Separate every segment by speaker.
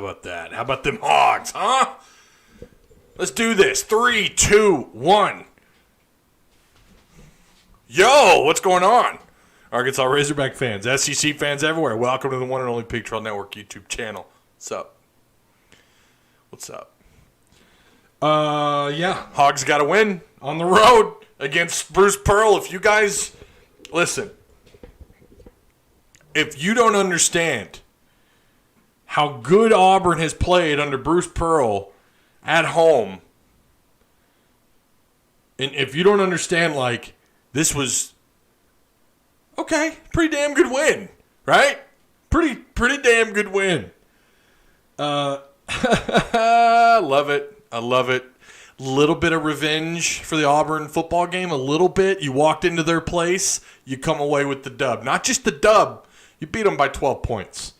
Speaker 1: about that? How about them Hogs, huh? Let's do this. 3, 2, 1. Yo, what's going on? Arkansas Razorback fans, SEC fans everywhere, welcome to the one and only Pig Trail Network YouTube channel. What's up? What's up? Yeah, Hogs got a win on the road against Bruce Pearl. If you guys, listen, if you don't understand how good Auburn has played under Bruce Pearl at home, and if you don't understand, like, this was, okay, pretty damn good win, right? Pretty damn good win. Love it. I love it. Little bit of revenge for the Auburn football game, a little bit. You walked into their place, you come away with the dub. Not just the dub, you beat them by 12 points.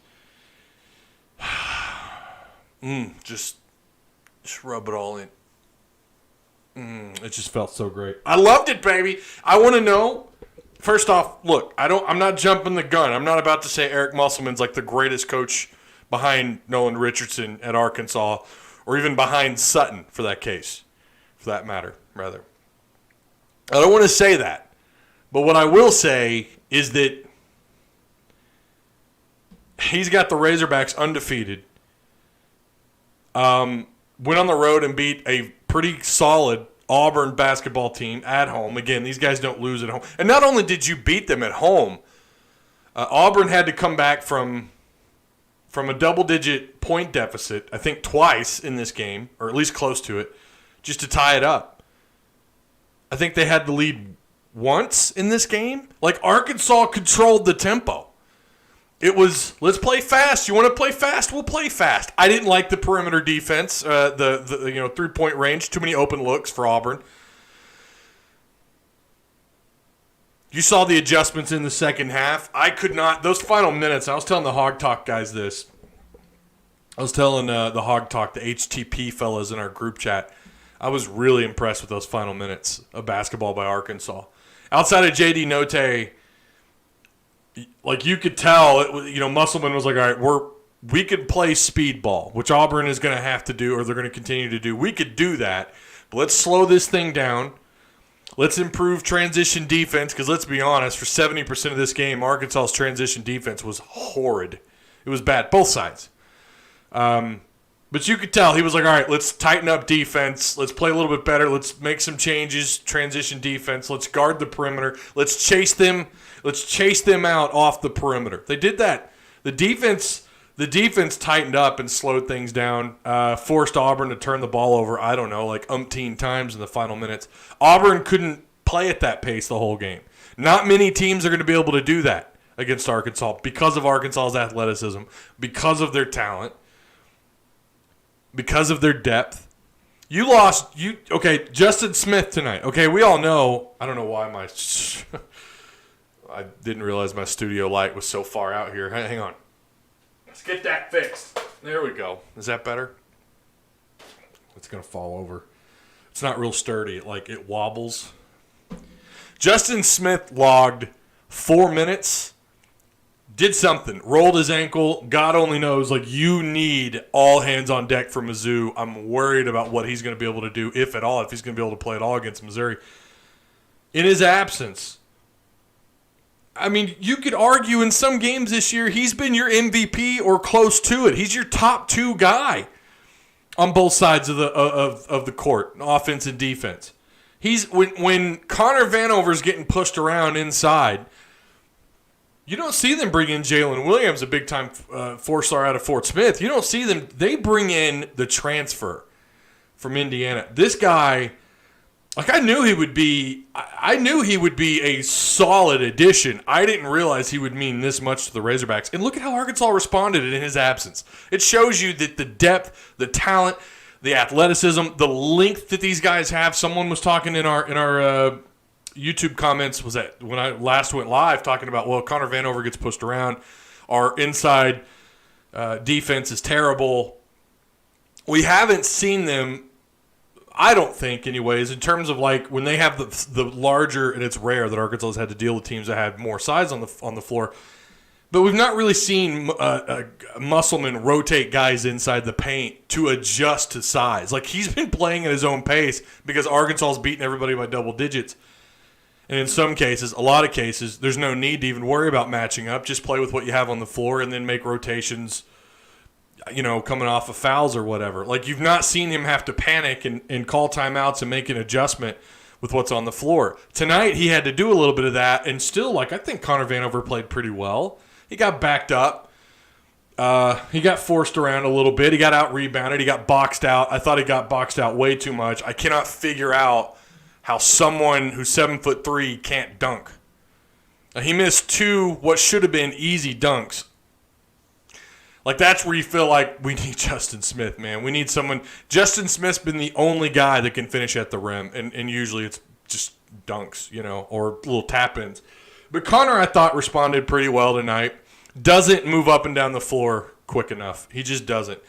Speaker 1: Just rub it all in. It just felt so great. I loved it, baby. I want to know. First off, look, I'm not jumping the gun. I'm not about to say Eric Musselman's like the greatest coach behind Nolan Richardson at Arkansas, or even behind Sutton for that matter, rather. I don't want to say that. But what I will say is that he's got the Razorbacks undefeated. Went on the road and beat a pretty solid Auburn basketball team at home. Again, these guys don't lose at home. And not only did you beat them at home, Auburn had to come back from a double-digit point deficit, I think twice in this game, or at least close to it, just to tie it up. I think they had the lead once in this game. Like, Arkansas controlled the tempo. It was, let's play fast. You want to play fast? We'll play fast. I didn't like the perimeter defense, the 3-point range. Too many open looks for Auburn. You saw the adjustments in the second half. I could not. Those final minutes, I was telling the Hog Talk guys this. I was telling the Hog Talk, the HTP fellas in our group chat, I was really impressed with those final minutes of basketball by Arkansas. Outside of J.D. Notae, like, you could tell, Musselman was like, all right, we could play speed ball, which Auburn is going to have to do, or they're going to continue to do. We could do that, but let's slow this thing down. Let's improve transition defense, because let's be honest, for 70% of this game, Arkansas's transition defense was horrid. It was bad, both sides. But you could tell he was like, all right, let's tighten up defense. Let's play a little bit better. Let's make some changes, transition defense. Let's guard the perimeter. Let's chase them out off the perimeter. They did that. The defense tightened up and slowed things down, forced Auburn to turn the ball over, I don't know, like umpteen times in the final minutes. Auburn couldn't play at that pace the whole game. Not many teams are going to be able to do that against Arkansas because of Arkansas's athleticism, because of their talent, because of their depth. Justin Smith tonight. Okay, we all know, I don't know why I didn't realize my studio light was so far out here. Hang on. Let's get that fixed. There we go. Is that better? It's going to fall over. It's not real sturdy. It wobbles. Justin Smith logged 4 minutes. Did something. Rolled his ankle. God only knows. You need all hands on deck for Mizzou. I'm worried about what he's going to be able to do, if at all, if he's going to be able to play at all against Missouri. In his absence, I mean, you could argue in some games this year he's been your MVP or close to it. He's your top 2 guy on both sides of the court, offense and defense. When Connor Vanover's getting pushed around inside, you don't see them bring in Jalen Williams, a big-time 4-star out of Fort Smith. You don't see them. They bring in the transfer from Indiana. This guy, I knew he would be a solid addition. I didn't realize he would mean this much to the Razorbacks. And look at how Arkansas responded in his absence. It shows you that the depth, the talent, the athleticism, the length that these guys have. Someone was talking in our YouTube comments, was that when I last went live, talking about, well, Connor Vanover gets pushed around. Our inside defense is terrible. We haven't seen them, I don't think, anyways, in terms of when they have the larger, and it's rare that Arkansas has had to deal with teams that had more size on the floor. But we've not really seen Musselman rotate guys inside the paint to adjust to size. Like, he's been playing at his own pace because Arkansas's beating everybody by double digits. And in some cases, a lot of cases, there's no need to even worry about matching up. Just play with what you have on the floor and then make rotations, coming off of fouls or whatever. Like, you've not seen him have to panic and call timeouts and make an adjustment with what's on the floor. Tonight, he had to do a little bit of that, and still, I think Connor Vanover played pretty well. He got backed up. He got forced around a little bit. He got out-rebounded. He got boxed out. I thought he got boxed out way too much. I cannot figure out how someone who's 7'3" can't dunk. He missed 2 what should have been easy dunks. Like, that's where you feel like we need Justin Smith, man. We need someone. Justin Smith's been the only guy that can finish at the rim, and usually it's just dunks, or little tap-ins. But Connor, I thought, responded pretty well tonight. Doesn't move up and down the floor quick enough. He just doesn't.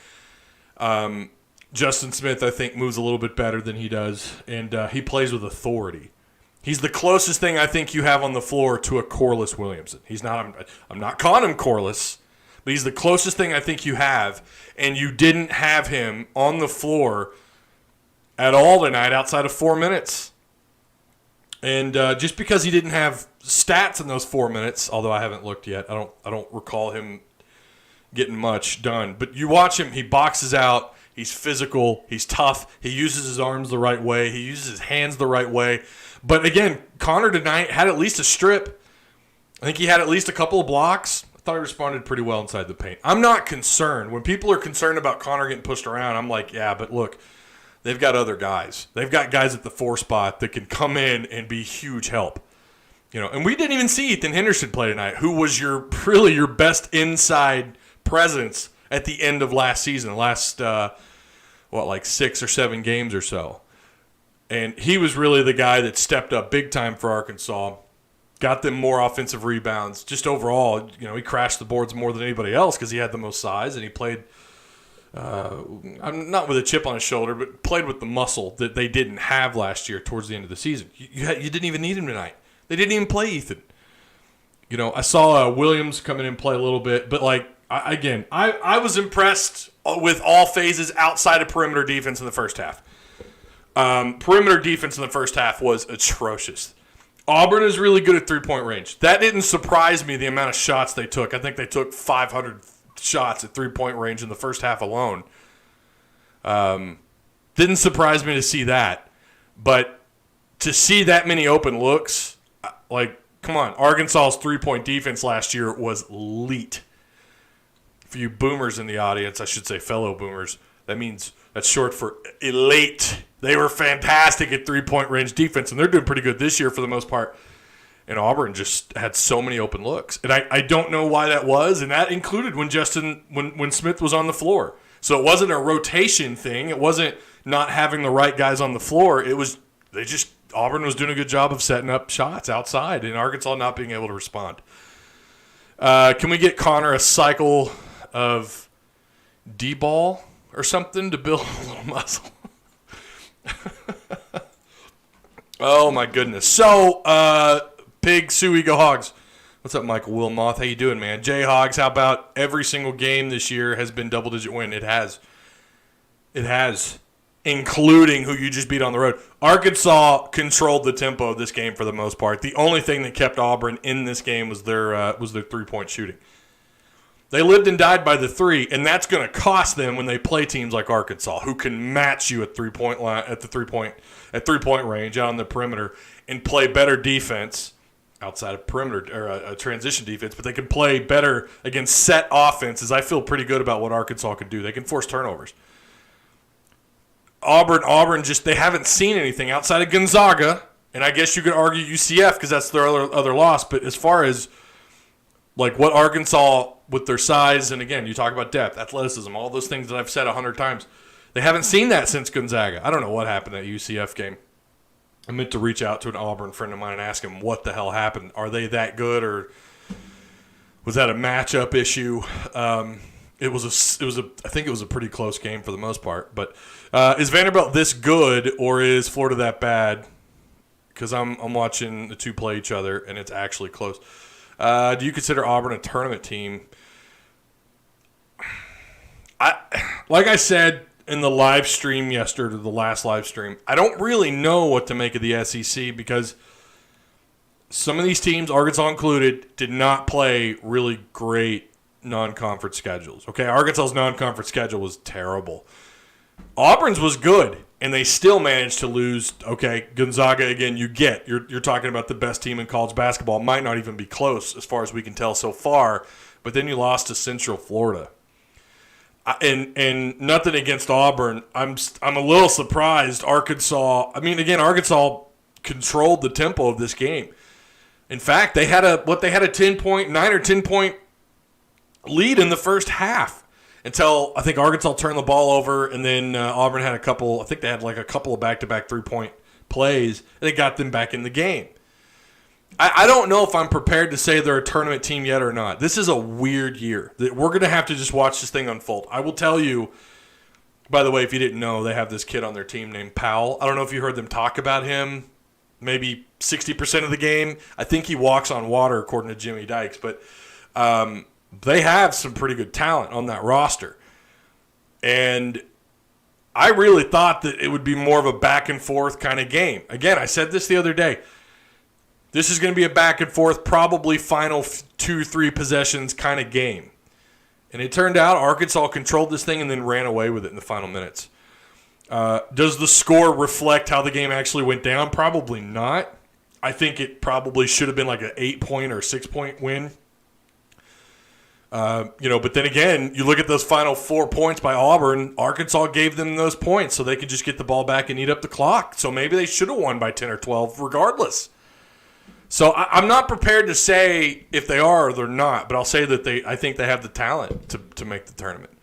Speaker 1: Justin Smith, I think, moves a little bit better than he does, and he plays with authority. He's the closest thing I think you have on the floor to a Corliss Williamson. He's not. I'm not calling him Corliss, but he's the closest thing I think you have, and you didn't have him on the floor at all tonight outside of 4 minutes. And just because he didn't have stats in those 4 minutes, although I haven't looked yet, I don't recall him getting much done. But you watch him; he boxes out. He's physical. He's tough. He uses his arms the right way. He uses his hands the right way. But again, Connor tonight had at least a strip. I think he had at least a couple of blocks. I thought he responded pretty well inside the paint. I'm not concerned. When people are concerned about Connor getting pushed around, I'm like, yeah, but look. They've got other guys. They've got guys at the 4 spot that can come in and be huge help. And we didn't even see Ethan Henderson play tonight, who was your best inside presence at the end of last season, last 6 or 7 games or so. And he was really the guy that stepped up big time for Arkansas, got them more offensive rebounds. Just overall, he crashed the boards more than anybody else because he had the most size and he played I'm not with a chip on his shoulder, but played with the muscle that they didn't have last year towards the end of the season. You didn't even need him tonight. They didn't even play Ethan. I saw Williams come in and play a little bit, but I was impressed with all phases outside of perimeter defense in the first half. Perimeter defense in the first half was atrocious. Auburn is really good at three-point range. That didn't surprise me, the amount of shots they took. I think they took 500 shots at three-point range in the first half alone. Didn't surprise me to see that. But to see that many open looks, come on. Arkansas's three-point defense last year was elite. For you boomers in the audience, I should say fellow boomers, that's short for elite. They were fantastic at three-point range defense, and they're doing pretty good this year for the most part. And Auburn just had so many open looks. And I don't know why that was, and that included when Smith was on the floor. So it wasn't a rotation thing. It wasn't not having the right guys on the floor. It was Auburn was doing a good job of setting up shots outside and Arkansas not being able to respond. Can we get Connor a cycle of D-ball or something to build a little muscle? Oh, my goodness. So, Pig, Suey, go Hogs. What's up, Michael Wilmoth? How you doing, man? Jay Hogs, how about every single game this year has been double-digit win? It has. It has, including who you just beat on the road. Arkansas controlled the tempo of this game for the most part. The only thing that kept Auburn in this game was their three-point shooting. They lived and died by the three, and that's going to cost them when they play teams like Arkansas, who can match you at three-point range out on the perimeter and play better defense outside of perimeter or transition defense, but they can play better against set offenses. I feel pretty good about what Arkansas can do. They can force turnovers. Auburn they haven't seen anything outside of Gonzaga, and I guess you could argue UCF because that's their other loss. But as far as what Arkansas with their size, and again, you talk about depth, athleticism, all those things that I've said 100 times, they haven't seen that since Gonzaga. I don't know what happened at UCF game. I meant to reach out to an Auburn friend of mine and ask him what the hell happened. Are they that good, or was that a matchup issue? I think it was a pretty close game for the most part. But is Vanderbilt this good, or is Florida that bad? Because I'm watching the two play each other, and it's actually close. Do you consider Auburn a tournament team? Like I said in the live stream yesterday, the last live stream, I don't really know what to make of the SEC because some of these teams, Arkansas included, did not play really great non-conference schedules. Okay, Arkansas's non-conference schedule was terrible. Auburn's was good, and they still managed to lose. Okay, Gonzaga, again, you're talking about the best team in college basketball. It might not even be close as far as we can tell so far, but then you lost to Central Florida. And nothing against Auburn. I'm a little surprised Arkansas. I mean, again, Arkansas controlled the tempo of this game. In fact, they had a 10-point, 9 or 10-point lead in the first half until I think Arkansas turned the ball over, and then Auburn had a couple. I think they had like a couple of back-to-back 3-point plays, and it got them back in the game. I don't know if I'm prepared to say they're a tournament team yet or not. This is a weird year. We're going to have to just watch this thing unfold. I will tell you, by the way, if you didn't know, they have this kid on their team named Powell. I don't know if you heard them talk about him. Maybe 60% of the game. I think he walks on water, according to Jimmy Dykes. But they have some pretty good talent on that roster. And I really thought that it would be more of a back-and-forth kind of game. Again, I said this the other day. This is going to be a back-and-forth, probably final 2-3 possessions kind of game. And it turned out Arkansas controlled this thing and then ran away with it in the final minutes. Does the score reflect how the game actually went down? Probably not. I think it probably should have been like an 8-point or 6-point win. But then again, you look at those final 4 points by Auburn, Arkansas gave them those points so they could just get the ball back and eat up the clock. So maybe they should have won by 10 or 12 regardless. So I'm not prepared to say if they are or they're not, but I'll say that I think they have the talent to make the tournament.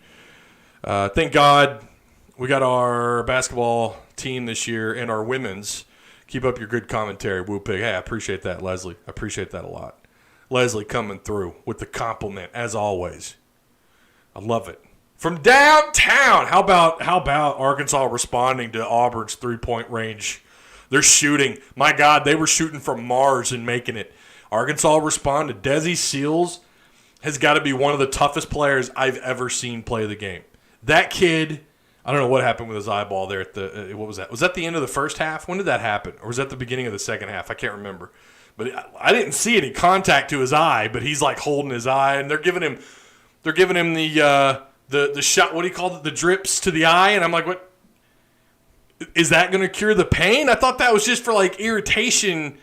Speaker 1: Thank God we got our basketball team this year and our women's. Keep up your good commentary, Woo Pig. Hey, I appreciate that, Leslie. I appreciate that a lot. Leslie coming through with the compliment, as always. I love it. From downtown, how about Arkansas responding to Auburn's 3-point range? They're shooting. My God, they were shooting from Mars and making it. Arkansas responded. Dedesi Seals has got to be one of the toughest players I've ever seen play the game. That kid, I don't know what happened with his eyeball there at the what was that? Was that the end of the first half? When did that happen? Or was that the beginning of the second half? I can't remember. But I didn't see any contact to his eye, but he's like holding his eye, and they're giving him the shot. What do you call it? The drips to the eye, and I'm like, what? Is that going to cure the pain? I thought that was just for like irritation,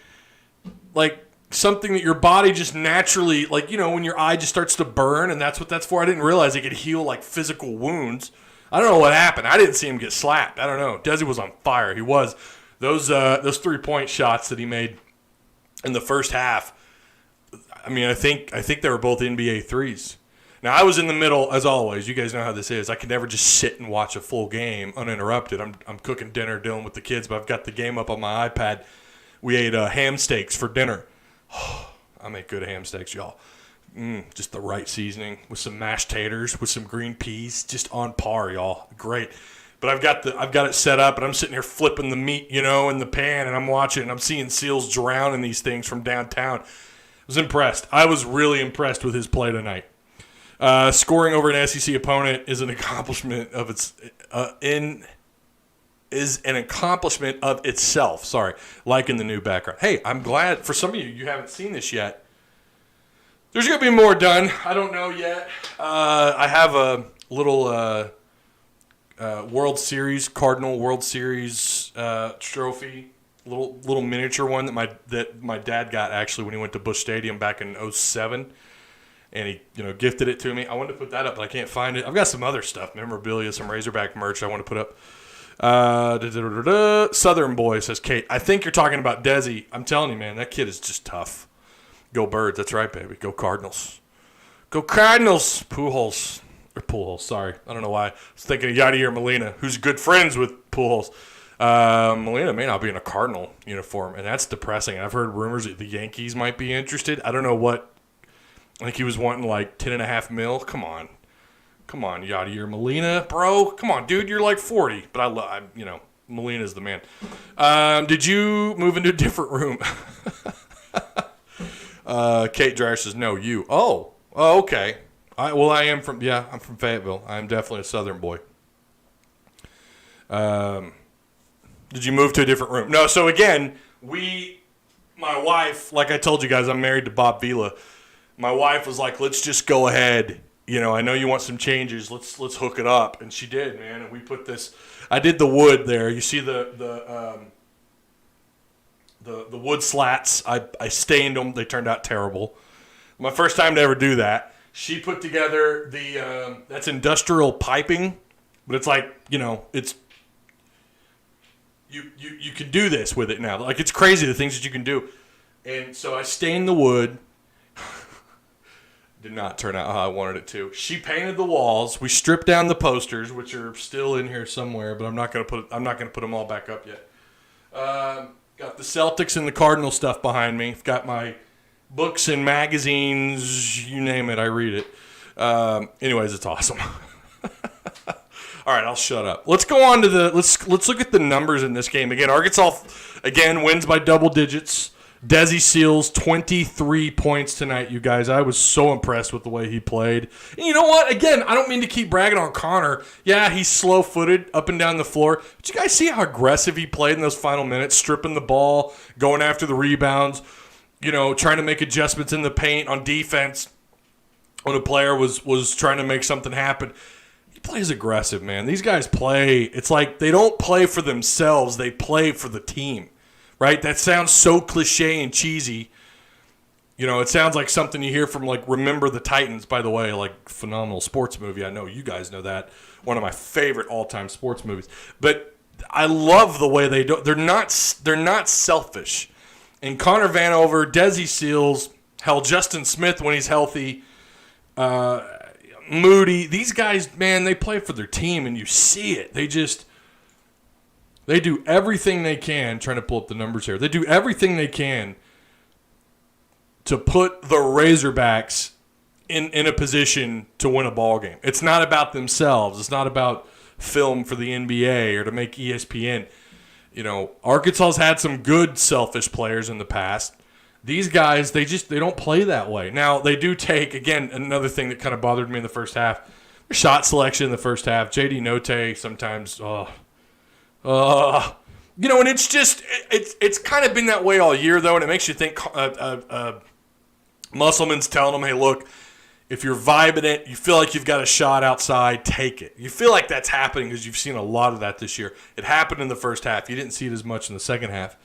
Speaker 1: like something that your body just naturally, like, you know, when your eye just starts to burn, and that's what that's for. I didn't realize it could heal like physical wounds. I don't know what happened. I didn't see him get slapped. I don't know. Desi was on fire. He was. Those 3-point shots that he made in the first half, I mean, I think they were both NBA threes. Now, I was in the middle, as always. You guys know how this is. I can never just sit and watch a full game uninterrupted. I'm cooking dinner, dealing with the kids, but I've got the game up on my iPad. We ate ham steaks for dinner. I make good ham steaks, y'all. Just the right seasoning with some mashed taters, with some green peas, just on par, y'all. Great. But I've got it set up, and I'm sitting here flipping the meat, you know, in the pan, and I'm watching, and I'm seeing Seals drown in these things from downtown. I was impressed. I was really impressed with his play tonight. Scoring over an SEC opponent is an accomplishment of itself. Sorry, like in the new background. Hey, I'm glad for some of you haven't seen this yet. There's gonna be more done. I don't know yet. I have a little World Series Cardinal World Series trophy, little miniature one that my dad got actually when he went to Busch Stadium back in 2007. And he, gifted it to me. I wanted to put that up, but I can't find it. I've got some other stuff, memorabilia, some Razorback merch I want to put up. Southern Boy, says Kate. I think you're talking about Desi. I'm telling you, man, that kid is just tough. Go Birds. That's right, baby. Go Cardinals. Go Cardinals. Pujols, sorry. I don't know why. I was thinking of Yadier Molina, who's good friends with Pujols. Molina may not be in a Cardinal uniform, and that's depressing. I've heard rumors that the Yankees might be interested. I don't know what. I think he was wanting like $10.5 million. Come on, Yadier Molina, bro. Come on, dude. You're like 40, but I love, Molina's the man. Did you move into a different room? Kate Dreyer says, no, you. Oh, okay. I'm from Fayetteville. I'm definitely a Southern boy. Did you move to a different room? No, so again, my wife, like I told you guys, I'm married to Bob Vila. My wife was like, let's just go ahead. I know you want some changes. Let's hook it up. And she did, man. And we put this, I did the wood there. You see the wood slats. I stained them. They turned out terrible. My first time to ever do that. She put together that's industrial piping, but it's like, it's, you can do this with it now. Like, it's crazy the things that you can do. And so I stained the wood. Did not turn out how I wanted it to. She painted the walls. We stripped down the posters, which are still in here somewhere, but I'm not gonna put them all back up yet. Got the Celtics and the Cardinal stuff behind me. Got my books and magazines, you name it, I read it. Anyways, it's awesome. All right, I'll shut up. Let's go on to let's look at the numbers in this game. Again, Arkansas wins by double digits. Dedesi Seals, 23 points tonight, you guys. I was so impressed with the way he played. And you know what? Again, I don't mean to keep bragging on Connor. Yeah, he's slow-footed up and down the floor. But you guys see how aggressive he played in those final minutes, stripping the ball, going after the rebounds, trying to make adjustments in the paint on defense when a player was trying to make something happen. He plays aggressive, man. These guys play. It's like they don't play for themselves. They play for the team. Right? That sounds so cliche and cheesy. It sounds like something you hear from, like, Remember the Titans, by the way, like, phenomenal sports movie. I know you guys know that. One of my favorite all-time sports movies. But I love the way they do. They're not selfish. And Connor Vanover, Dedesi Seals, Justin Smith when he's healthy, Moody, these guys, man, they play for their team, and you see it. They do everything they can, trying to pull up the numbers here. They do everything they can to put the Razorbacks in a position to win a ball game. It's not about themselves. It's not about film for the NBA or to make ESPN. Arkansas's had some good selfish players in the past. These guys, they don't play that way. Now, they do take, again, another thing that kind of bothered me in the first half, their shot selection in the first half. J.D. Notae sometimes, and it's just, it's kind of been that way all year, though, and it makes you think Musselman's telling them, hey, look, if you're vibing it, you feel like you've got a shot outside, take it. You feel like that's happening because you've seen a lot of that this year. It happened in the first half. You didn't see it as much in the second half.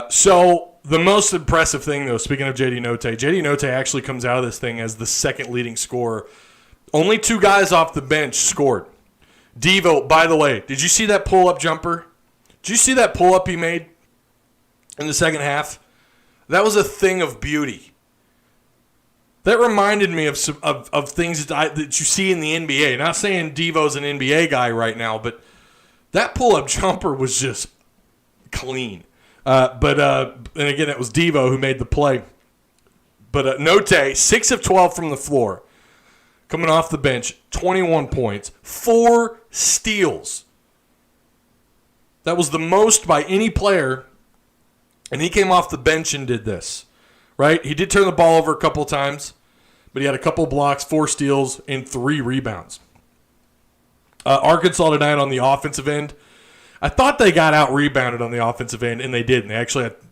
Speaker 1: So the most impressive thing, though, speaking of J.D. Notae actually comes out of this thing as the second leading scorer. Only two guys off the bench scored. Devo, by the way, did you see that pull-up jumper? Did you see that pull-up he made in the second half? That was a thing of beauty. That reminded me of things that you see in the NBA. Not saying Devo's an NBA guy right now, but that pull-up jumper was just clean. And again, it was Devo who made the play. But Notae, 6 of 12 from the floor. Coming off the bench, 21 points, 4 steals. That was the most by any player, and he came off the bench and did this, right? He did turn the ball over a couple times, but he had a couple blocks, 4 steals, and 3 rebounds. Arkansas tonight on the offensive end, I thought they got out-rebounded on the offensive end, and they didn't.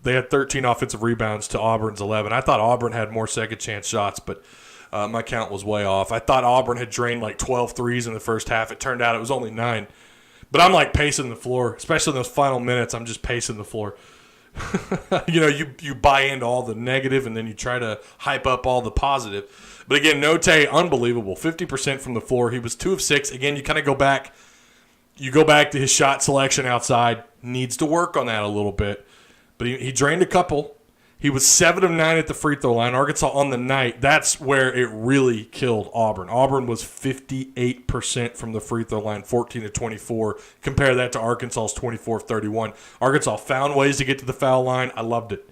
Speaker 1: They had 13 offensive rebounds to Auburn's 11. I thought Auburn had more second-chance shots, but my count was way off. I thought Auburn had drained like 12 threes in the first half. It turned out it was only 9. But I'm like pacing the floor, especially in those final minutes. I'm just pacing the floor. You buy into all the negative and then you try to hype up all the positive. But again, Notae, unbelievable. 50% from the floor. He was 2 of 6. Again, you kind of go back. You go back to his shot selection outside. Needs to work on that a little bit. But he drained a couple. He was 7 of 9 at the free throw line. Arkansas on the night, that's where it really killed Auburn. Auburn was 58% from the free throw line, 14 of 24. Compare that to Arkansas's 24 of 31. Arkansas found ways to get to the foul line. I loved it.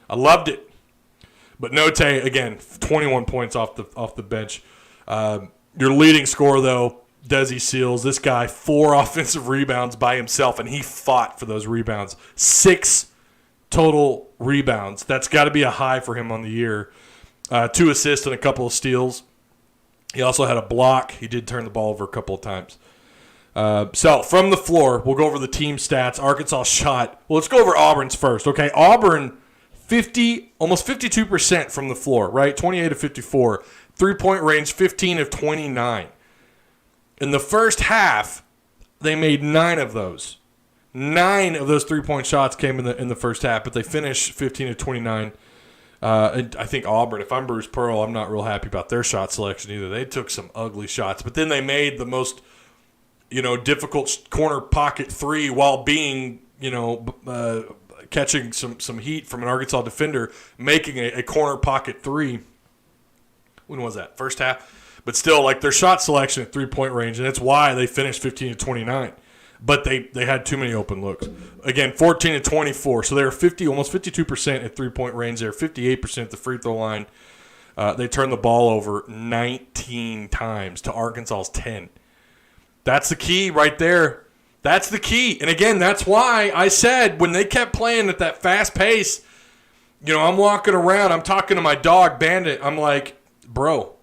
Speaker 1: But Notae, again, 21 points off the bench. Your leading scorer, though, Dedesi Seals. This guy, 4 offensive rebounds by himself, and he fought for those rebounds. 6 total rebounds. That's got to be a high for him on the year. 2 assists and a couple of steals. He also had a block. He did turn the ball over a couple of times. So from the floor, we'll go over the team stats. Arkansas shot. Well, let's go over Auburn's first. Okay, Auburn, almost 52% from the floor, right? 28 of 54. 3-point range, 15 of 29. In the first half, they made 9 of those. 9 of those 3-point shots came in the first half, but they finished 15 of 29. And I think Auburn, if I'm Bruce Pearl, I'm not real happy about their shot selection either. They took some ugly shots, but then they made the most, difficult corner pocket 3 while being, catching some heat from an Arkansas defender, making a corner pocket 3. When was that? First half? But still, their shot selection at 3-point range, and that's why they finished 15 to 29. But they had too many open looks. Again, 14 to 24. So they were almost 52% at 3-point range. They were 58% at the free throw line. They turned the ball over 19 times to Arkansas's 10. That's the key right there. That's the key. And again, that's why I said when they kept playing at that fast pace, I'm walking around, I'm talking to my dog, Bandit. I'm like, bro,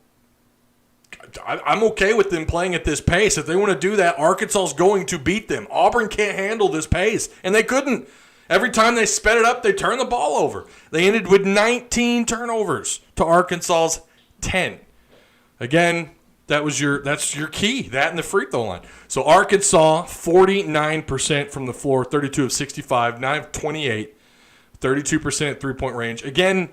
Speaker 1: I'm okay with them playing at this pace. If they want to do that, Arkansas's going to beat them. Auburn can't handle this pace, and they couldn't. Every time they sped it up, they turned the ball over. They ended with 19 turnovers to Arkansas's 10. Again, that's your key, that and the free throw line. So Arkansas, 49% from the floor, 32 of 65, 9 of 28, 32% at 3-point range. Again,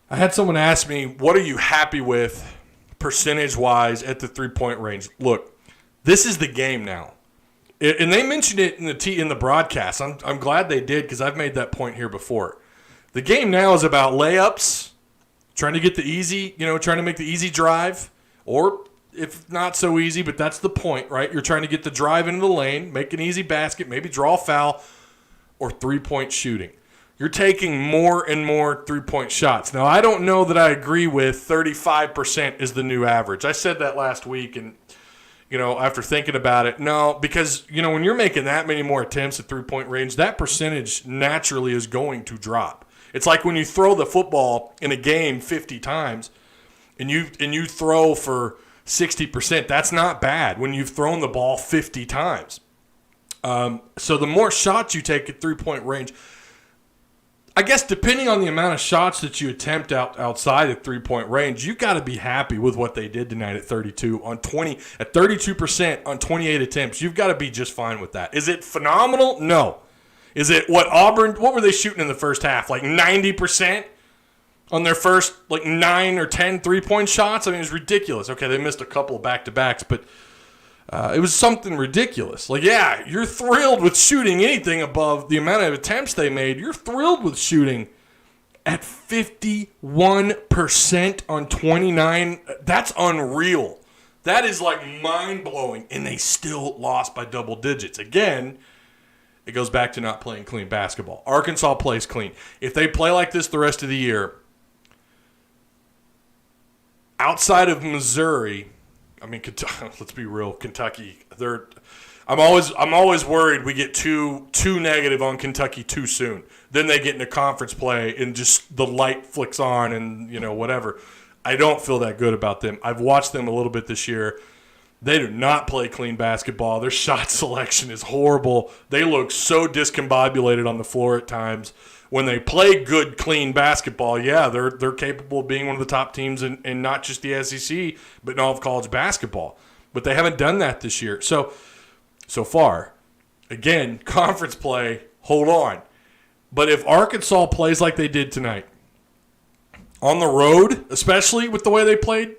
Speaker 1: I had someone ask me, what are you happy with percentage-wise at the 3-point range? Look, this is the game now. And they mentioned it in the broadcast. I'm glad they did because I've made that point here before. The game now is about layups, trying to get the easy, trying to make the easy drive, or if not so easy, but that's the point, right? You're trying to get the drive into the lane, make an easy basket, maybe draw a foul, or 3-point shooting. You're taking more and more 3-point shots. Now, I don't know that I agree with 35% is the new average. I said that last week, and, after thinking about it, no, because, when you're making that many more attempts at 3-point range, that percentage naturally is going to drop. It's like when you throw the football in a game 50 times and you throw for 60%, that's not bad when you've thrown the ball 50 times. So the more shots you take at 3-point range, I guess depending on the amount of shots that you attempt outside of 3-point range, you got to be happy with what they did tonight at 32 on 20 at 32% on 28 attempts. You've got to be just fine with that. Is it phenomenal? No. Is it what were they shooting in the first half? 90% on their first 9 or 10 3-point shots? I mean, it was ridiculous. Okay, they missed a couple of back-to-backs, but it was something ridiculous. You're thrilled with shooting anything above the amount of attempts they made. You're thrilled with shooting at 51% on 29. That's unreal. That is mind-blowing, and they still lost by double digits. Again, it goes back to not playing clean basketball. Arkansas plays clean. If they play like this the rest of the year, outside of Missouri, I mean, let's be real. Kentucky, I'm always worried we get too negative on Kentucky too soon. Then they get into conference play and just the light flicks on and whatever. I don't feel that good about them. I've watched them a little bit this year. They do not play clean basketball. Their shot selection is horrible. They look so discombobulated on the floor at times. When they play good, clean basketball, yeah, they're capable of being one of the top teams in not just the SEC, but in all of college basketball. But they haven't done that this year. So far, again, conference play, hold on. But if Arkansas plays like they did tonight, on the road, especially with the way they played,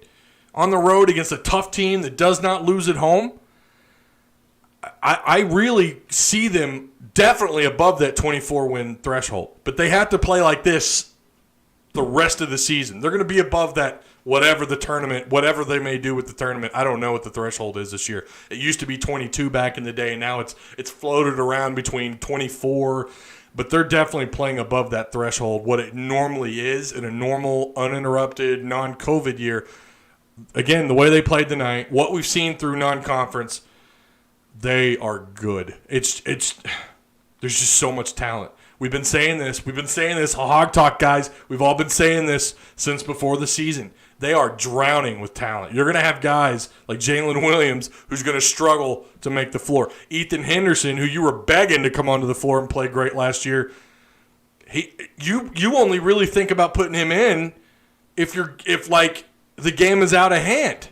Speaker 1: on the road against a tough team that does not lose at home, I really see them definitely above that 24-win threshold. But they have to play like this the rest of the season. They're going to be above that whatever they may do with the tournament. I don't know what the threshold is this year. It used to be 22 back in the day. Now it's floated around between 24. But they're definitely playing above that threshold, what it normally is in a normal, uninterrupted, non-COVID year. Again, the way they played tonight, what we've seen through non-conference, they are good. There's just so much talent. We've been saying this. Hog Talk, guys. We've all been saying this since before the season. They are drowning with talent. You're going to have guys like Jalen Williams who's going to struggle to make the floor. Ethan Henderson, who you were begging to come onto the floor and play great last year, you only really think about putting him in if the game is out of hand.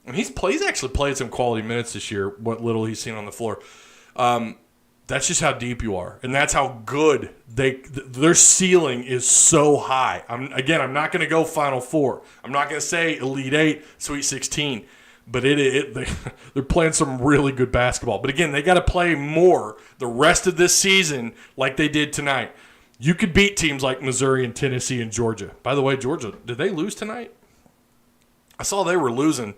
Speaker 1: And he's actually played some quality minutes this year, what little he's seen on the floor. That's just how deep you are, and that's how good their ceiling is so high. I'm not going to go Final Four. I'm not going to say Elite 8, Sweet 16, but they're playing some really good basketball. But again, they got to play more the rest of this season like they did tonight. You could beat teams like Missouri and Tennessee and Georgia. By the way, Georgia, did they lose tonight? I saw they were losing.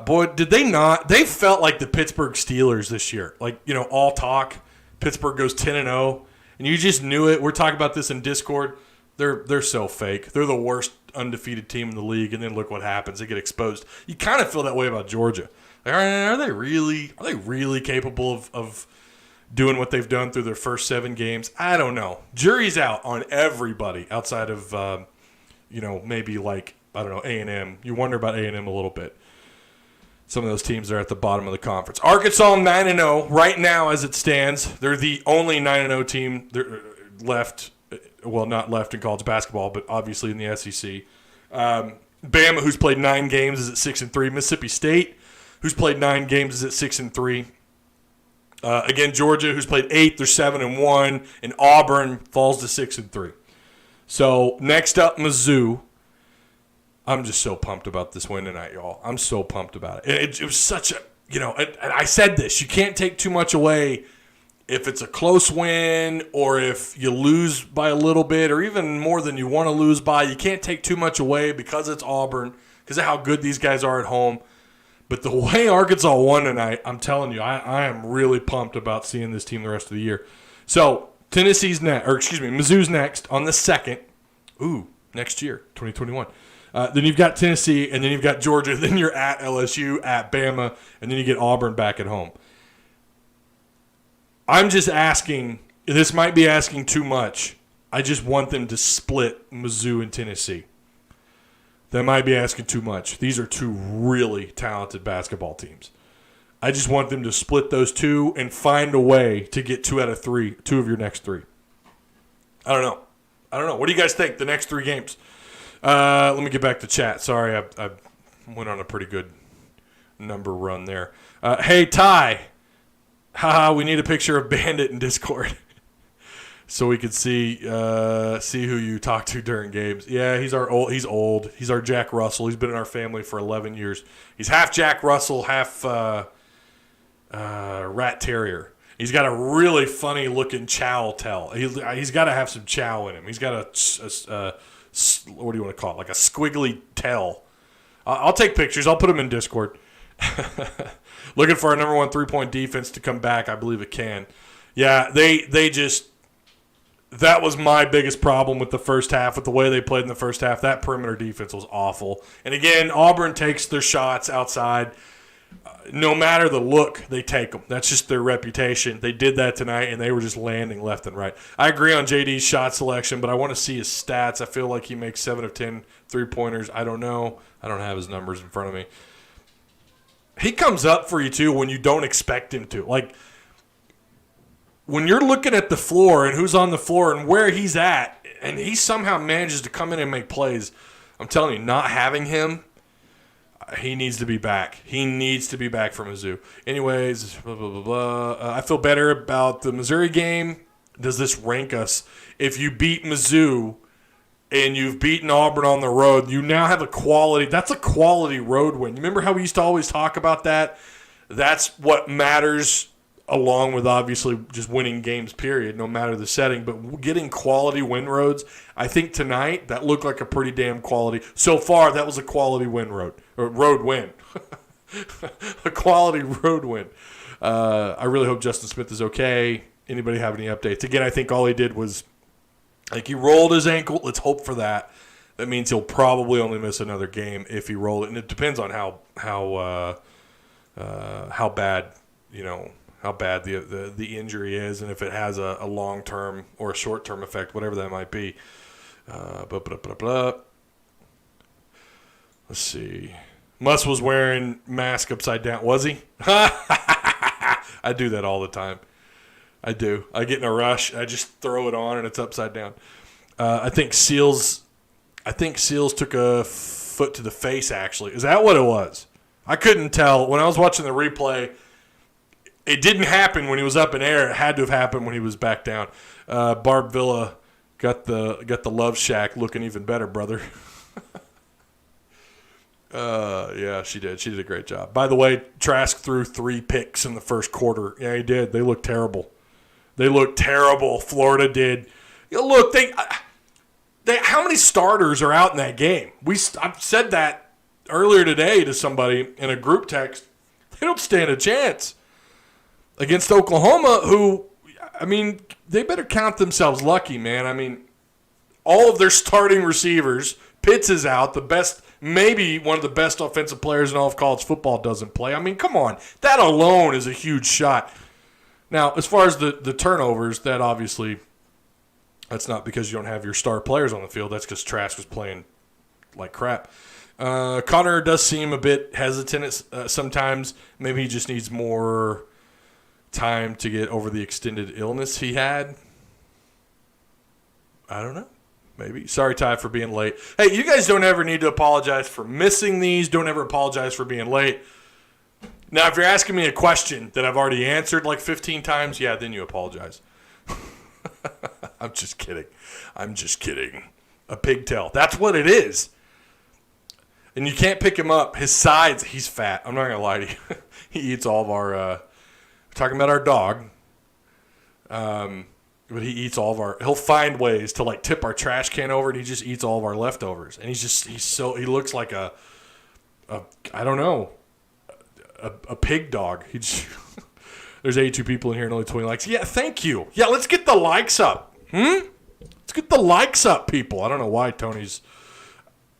Speaker 1: Boy, did they not? They felt like the Pittsburgh Steelers this year. Like, all talk. Pittsburgh goes 10-0, and you just knew it. We're talking about this in Discord. They're so fake. They're the worst undefeated team in the league, and then look what happens. They get exposed. You kind of feel that way about Georgia. Like, are they really capable of doing what they've done through their first 7 games? I don't know. Jury's out on everybody outside of, maybe like, I don't know, A&M. You wonder about A&M a little bit. Some of those teams are at the bottom of the conference. Arkansas 9-0 right now as it stands. They're the only 9-0 team left. Well, not left in college basketball, but obviously in the SEC. Bama, who's played 9 games, is at 6-3. Mississippi State, who's played 9 games, is at 6-3. Again, Georgia, who's played 8, they're 7-1, and Auburn falls to 6-3. So next up, Mizzou. I'm just so pumped about this win tonight, y'all. I'm so pumped about it. It was such a, and I said this, you can't take too much away if it's a close win or if you lose by a little bit or even more than you want to lose by. You can't take too much away because it's Auburn, because of how good these guys are at home. But the way Arkansas won tonight, I'm telling you, I am really pumped about seeing this team the rest of the year. So Mizzou's next on the 2nd. Next year, 2021. Then you've got Tennessee, and then you've got Georgia. Then you're at LSU, at Bama, and then you get Auburn back at home. I'm just asking, this might be asking too much. I just want them to split Mizzou and Tennessee. That might be asking too much. These are 2 really talented basketball teams. I just want them to split those 2 and find a way to get 2 out of 3, 2 of your next 3. I don't know. What do you guys think, the next 3 games? Let me get back to chat. Sorry, I went on a pretty good number run there. Hey, Ty. Haha, we need a picture of Bandit in Discord so we could see who you talk to during games. Yeah, he's old. He's our Jack Russell. He's been in our family for 11 years. He's half Jack Russell, half Rat Terrier. He's got a really funny-looking chow tell. He's got to have some chow in him. He's got a what do you want to call it? Like a squiggly tail. I'll take pictures. I'll put them in Discord. Looking for our number 1 3-point defense to come back. I believe it can. Yeah, they just – that was my biggest problem with the first half, with the way they played in the first half. That perimeter defense was awful. And again, Auburn takes their shots outside. No matter the look, they take them. That's just their reputation. They did that tonight, and they were just landing left and right. I agree on JD's shot selection, but I want to see his stats. I feel like he makes 7 of 10 3-pointers. I don't know. I don't have his numbers in front of me. He comes up for you, too, when you don't expect him to. Like, when you're looking at the floor and who's on the floor and where he's at, and he somehow manages to come in and make plays, I'm telling you, not having him, he needs to be back. He needs to be back from Mizzou. Anyways, blah, blah, blah, blah. I feel better about the Missouri game. Does this rank us? If you beat Mizzou and you've beaten Auburn on the road, you now have that's a quality road win. You remember how we used to always talk about that? That's what matters, along with obviously just winning games, period, no matter the setting. But getting quality win roads, I think tonight that looked like a pretty damn quality. So far, that was a quality road win. A quality road win. I really hope Justin Smith is okay. Anybody have any updates? Again, I think all he did was, he rolled his ankle. Let's hope for that. That means he'll probably only miss another game if he rolled it. And it depends on how bad, how bad the injury is and if it has a long-term or a short-term effect, whatever that might be. Let's see. Muss was wearing mask upside down. Was he? I do that all the time. I do. I get in a rush. I just throw it on and it's upside down. I think Seals took a foot to the face, actually. Is that what it was? I couldn't tell. When I was watching the replay, it didn't happen when he was up in air. It had to have happened when he was back down. Barb Villa got the love shack looking even better, brother. Yeah, she did. She did a great job. By the way, Trask threw 3 picks in the first quarter. Yeah, he did. They looked terrible. Florida did. Look, they how many starters are out in that game? I've said that earlier today to somebody in a group text. They don't stand a chance against Oklahoma, who, I mean, they better count themselves lucky, man. I mean, all of their starting receivers, Pitts is out, maybe one of the best offensive players in all of college football doesn't play. I mean, come on. That alone is a huge shot. Now, as far as the turnovers, that obviously, that's not because you don't have your star players on the field. That's because Trask was playing like crap. Connor does seem a bit hesitant sometimes. Maybe he just needs more time to get over the extended illness he had. I don't know. Maybe. Sorry, Ty, for being late. Hey, you guys don't ever need to apologize for missing these. Don't ever apologize for being late. Now, if you're asking me a question that I've already answered like 15 times, yeah, then you apologize. I'm just kidding. A pigtail. That's what it is. And you can't pick him up. His sides, he's fat. I'm not going to lie to you. He eats all of our, talking about our dog. But he eats all of our, he'll find ways to like tip our trash can over and he just eats all of our leftovers. And he looks like a I don't know, a pig dog. There's 82 people in here and only 20 likes. Yeah, thank you. Yeah, let's get the likes up. Let's get the likes up, people. I don't know why Tony's,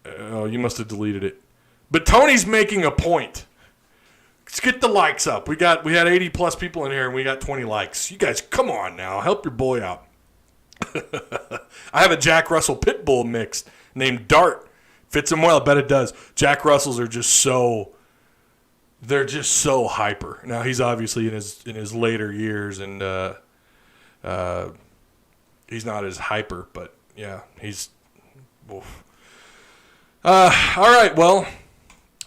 Speaker 1: oh, you must have deleted it. But Tony's making a point. Let's get the likes up. We had 80 plus people in here and we got 20 likes. You guys, come on now. Help your boy out. I have a Jack Russell pit bull mix named Dart. Fits him well. I bet it does. Jack Russells are just so, they're just so hyper. Now he's obviously in his later years and he's not as hyper, but yeah, he's oof. All right, well,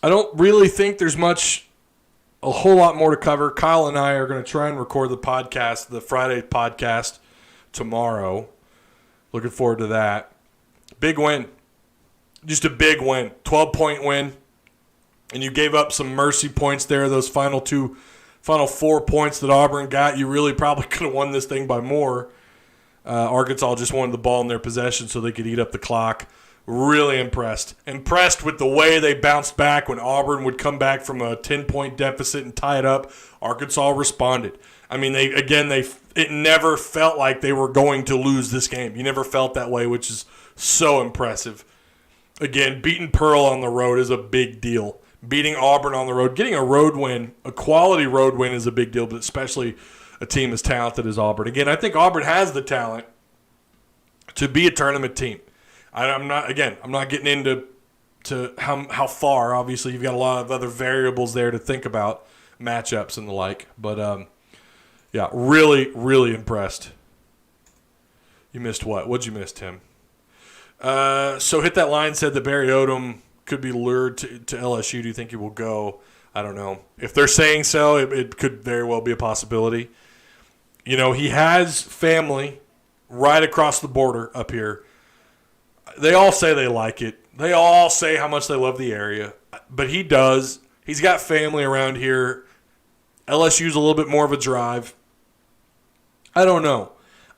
Speaker 1: I don't really think there's a whole lot more to cover. Kyle and I are going to try and record the Friday podcast tomorrow. Looking forward to that. Big win. Just a big win. 12-point win. And you gave up some mercy points there, those final 4 points that Auburn got. You really probably could have won this thing by more. Arkansas just wanted the ball in their possession so they could eat up the clock. Really impressed. Impressed with the way they bounced back when Auburn would come back from a 10-point deficit and tie it up. Arkansas responded. I mean, it never felt like they were going to lose this game. You never felt that way, which is so impressive. Again, beating Pearl on the road is a big deal. Beating Auburn on the road, getting a road win, a quality road win is a big deal, but especially a team as talented as Auburn. Again, I think Auburn has the talent to be a tournament team. I'm not getting into how far. Obviously, you've got a lot of other variables there to think about, matchups and the like. But, yeah, really, really impressed. You missed what? What'd you miss, Tim? So Hit That Line said that Barry Odom could be lured to LSU. Do you think he will go? I don't know. If they're saying so, it could very well be a possibility. You know, he has family right across the border up here. They all say they like it. They all say how much they love the area. But he does. He's got family around here. LSU's a little bit more of a drive. I don't know.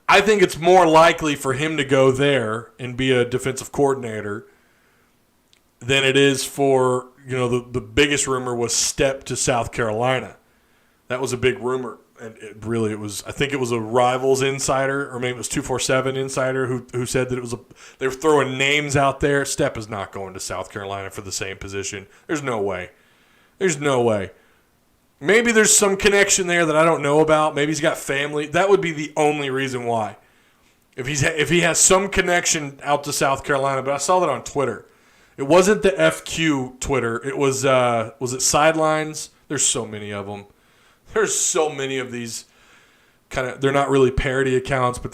Speaker 1: I think it's more likely for him to go there and be a defensive coordinator than it is for, the biggest rumor was Stepp to South Carolina. That was a big rumor. And I think it was a Rivals insider, or maybe it was 247 insider who said that they were throwing names out there. Stepp is not going to South Carolina for the same position. There's no way. Maybe there's some connection there that I don't know about. Maybe he's got family. That would be the only reason why. If he has some connection out to South Carolina, but I saw that on Twitter. It wasn't the FQ Twitter. It was it Sidelines? There's so many of them. There's so many of these they're not really parody accounts, but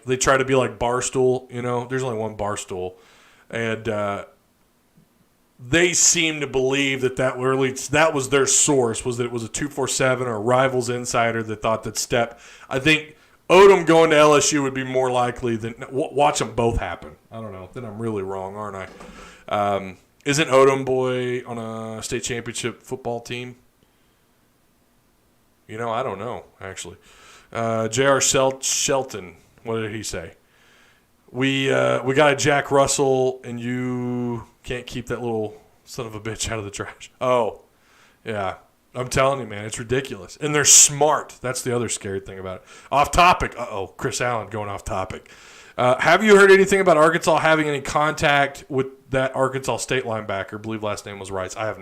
Speaker 1: they try to be like Barstool, There's only one Barstool. And they seem to believe that was their source, was that it was a 247 or a Rivals insider that thought that Stepp. I think Odom going to LSU would be more likely than watch them both happen. I don't know. Then I'm really wrong, aren't I? Isn't Odom boy on a state championship football team? I don't know, actually. J.R. Shelton, what did he say? We got a Jack Russell, and you can't keep that little son of a bitch out of the trash. Oh, yeah. I'm telling you, man, it's ridiculous. And they're smart. That's the other scary thing about it. Off topic. Chris Allen going off topic. Have you heard anything about Arkansas having any contact with that Arkansas State linebacker? I believe last name was Rice. I have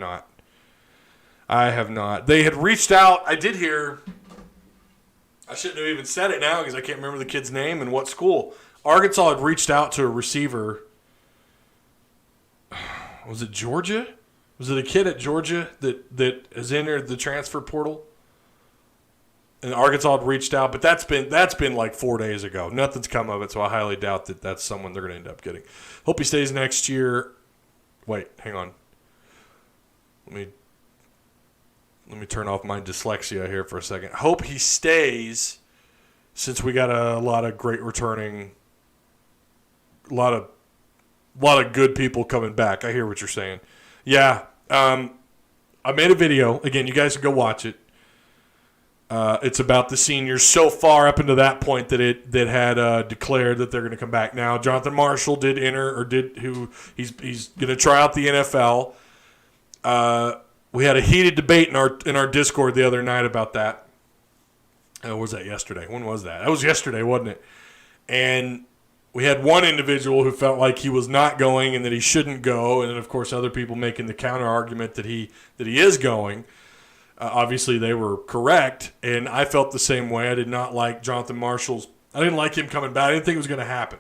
Speaker 1: not. They had reached out. I did hear. I shouldn't have even said it now because I can't remember the kid's name and what school. Arkansas had reached out to a receiver. Was it Georgia? Was it a kid at Georgia that has entered the transfer portal? And Arkansas had reached out, but that's been like 4 days ago. Nothing's come of it, so I highly doubt that that's someone they're going to end up getting. Hope he stays next year. Wait, hang on. Let me turn off my dyslexia here for a second. Hope he stays, since we got a lot of great returning, a lot of good people coming back. I hear what you're saying. Yeah, I made a video. Again, you guys can go watch it. It's about the seniors so far up into that point that had declared that they're going to come back. Now, Jonathan Marshall did enter, or he's going to try out the NFL. We had a heated debate in our Discord the other night about that. Was that yesterday? When was that? That was yesterday, wasn't it? And we had one individual who felt like he was not going and that he shouldn't go, and then of course other people making the counter argument that he is going. Obviously, they were correct, and I felt the same way. I did not like Jonathan Marshall's. I didn't like him coming back. I didn't think it was going to happen.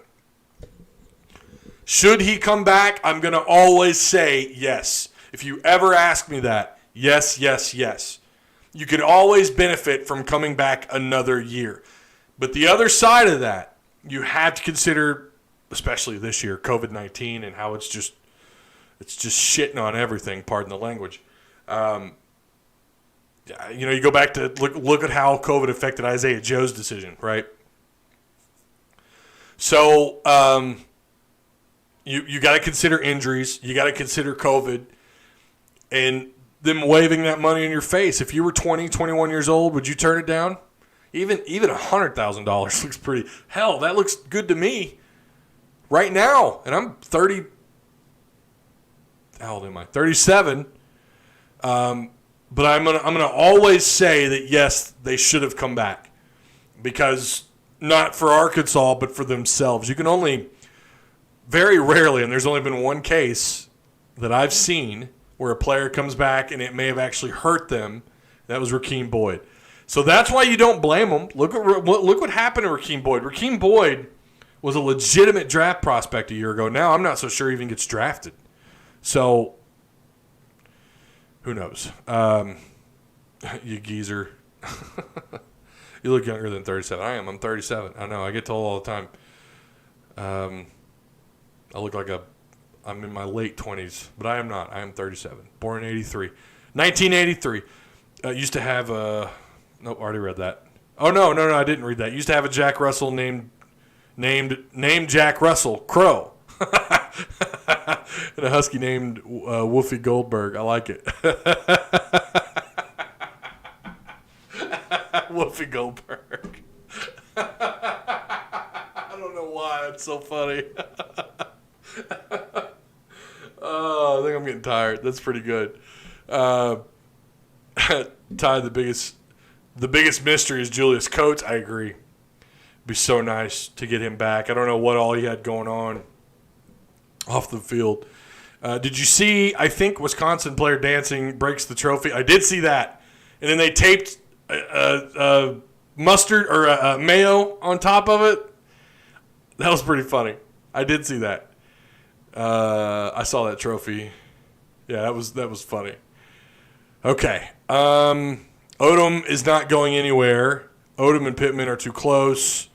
Speaker 1: Should he come back? I'm going to always say yes. If you ever ask me that, yes, yes, yes. You could always benefit from coming back another year. But the other side of that, you have to consider, especially this year, COVID-19 and how it's just shitting on everything, pardon the language. You go back to look at how COVID affected Isaiah Joe's decision, right? So you got to consider injuries. You got to consider COVID and them waving that money in your face. If you were 20, 21 years old, would you turn it down? Even $100,000 looks pretty. Hell, that looks good to me right now. And I'm 30. How old am I? 37. But I'm gonna always say that yes, they should have come back, because not for Arkansas, but for themselves. You can only very rarely, and there's only been one case that I've seen where a player comes back and it may have actually hurt them. That was Rakeem Boyd. So that's why you don't blame them. Look what happened to Rakeem Boyd. Rakeem Boyd was a legitimate draft prospect a year ago. Now I'm not so sure he even gets drafted. So who knows? You geezer. You look younger than 37. I am. I'm 37. I know. I get told all the time. I look like I'm in my late 20s, but I am not. I am 37. Born in 83. 1983. Used to have a... Nope, already read that. Oh, no, I didn't read that. Used to have a Jack Russell named Jack Russell, Crow. And a husky named Wolfie Goldberg. I like it. Wolfie Goldberg. I don't know why. It's so funny. Oh, I think I'm getting tired. That's pretty good. Ty, the biggest mystery is Julius Coates. I agree. It'd be so nice to get him back. I don't know what all he had going on off the field. Did you see, I think Wisconsin player dancing breaks the trophy? I did see that. and then they taped mustard or mayo on top of it. That was pretty funny. I did see that. I saw that trophy. Yeah, that was funny. Okay. Odom is not going anywhere. Odom and Pittman are too close.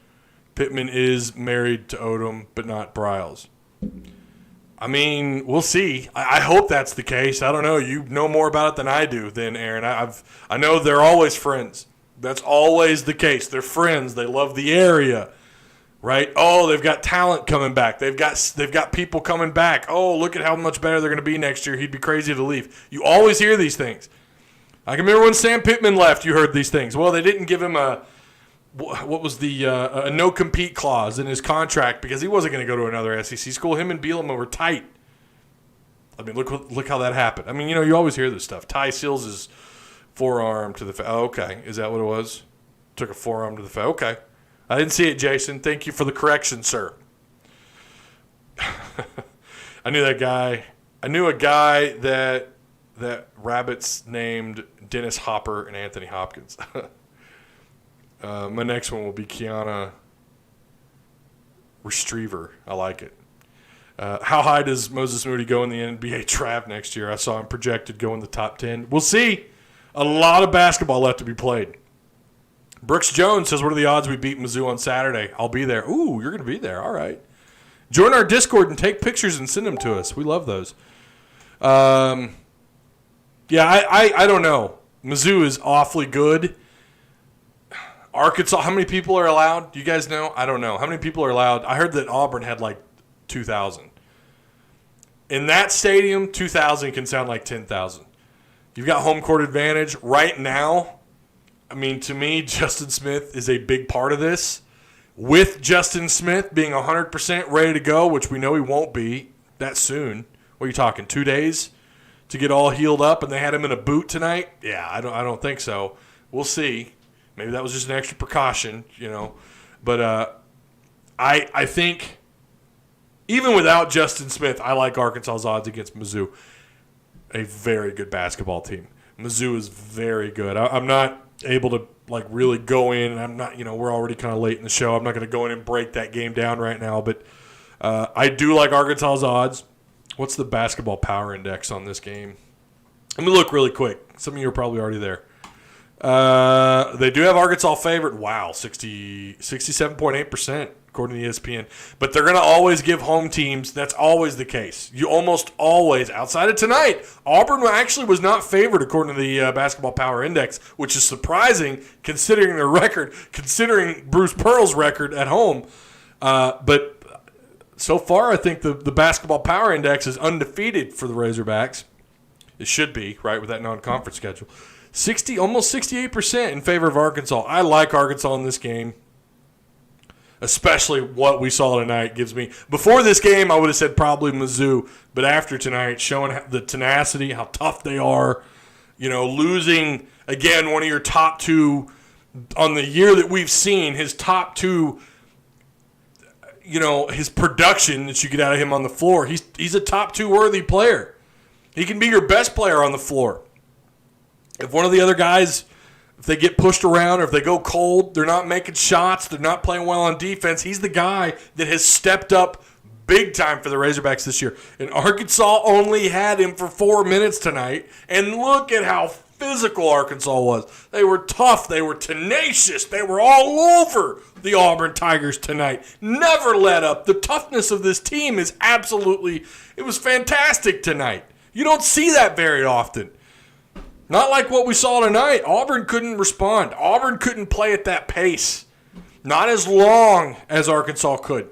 Speaker 1: Pittman is married to Odom, but not Bryles. I mean, we'll see. I hope that's the case. I don't know. You know more about it than I do, then, Aaron. I know they're always friends. That's always the case. They're friends. They love the area, right? Oh, they've got talent coming back. They've got people coming back. Oh, look at how much better they're going to be next year. He'd be crazy to leave. You always hear these things. I can remember when Sam Pittman left, you heard these things. Well, they didn't give him a no-compete clause in his contract because he wasn't going to go to another SEC school. Him and Bielema were tight. I mean, look how that happened. I mean, you always hear this stuff. Ty Seals' forearm to the face. Oh, okay. Is that what it was? Took a forearm to the face. Okay. I didn't see it, Jason. Thank you for the correction, sir. I knew that guy. I knew a guy that Rabbits named Dennis Hopper and Anthony Hopkins. My next one will be Kiana Restriever. I like it. How high does Moses Moody go in the NBA draft next year? I saw him projected go in the top 10. We'll see. A lot of basketball left to be played. Brooks Jones says, what are the odds we beat Mizzou on Saturday? I'll be there. Ooh, you're going to be there. All right. Join our Discord and take pictures and send them to us. We love those. Yeah, I don't know. Mizzou is awfully good. Arkansas, how many people are allowed? Do you guys know? I don't know. How many people are allowed? I heard that Auburn had like 2,000. In that stadium, 2,000 can sound like 10,000. You've got home court advantage. Right now, I mean, to me, Justin Smith is a big part of this. With Justin Smith being 100% ready to go, which we know he won't be that soon. What are you talking, 2 days to get all healed up, and they had him in a boot tonight? Yeah, I don't think so. We'll see. Maybe that was just an extra precaution, But I think even without Justin Smith, I like Arkansas's odds against Mizzou. A very good basketball team. Mizzou is very good. I'm not able to really go in, and I'm not, we're already kind of late in the show. I'm not going to go in and break that game down right now, but I do like Arkansas's odds. What's the basketball power index on this game? Let me look really quick. Some of you are probably already there. They do have Arkansas favored. Wow, 67.8% according to ESPN. But they're going to always give home teams. That's always the case. You almost always, outside of tonight, Auburn actually was not favored according to the basketball power index, which is surprising considering their record, considering Bruce Pearl's record at home. But so far, I think the basketball power index is undefeated for the Razorbacks. It should be, right, with that non-conference schedule. Almost 68% in favor of Arkansas. I like Arkansas in this game, especially what we saw tonight gives me. Before this game, I would have said probably Mizzou, but after tonight, showing the tenacity, how tough they are, losing, again, one of your top two on the year that we've seen, his top two, his production that you get out of him on the floor. He's a top two worthy player. He can be your best player on the floor. If one of the other guys, if they get pushed around or if they go cold, they're not making shots, they're not playing well on defense, he's the guy that has stepped up big time for the Razorbacks this year. And Arkansas only had him for 4 minutes tonight. And look at how physical Arkansas was. They were tough. They were tenacious. They were all over the Auburn Tigers tonight. Never let up. The toughness of this team is it was fantastic tonight. You don't see that very often. Not like what we saw tonight. Auburn couldn't respond. Auburn couldn't play at that pace. Not as long as Arkansas could.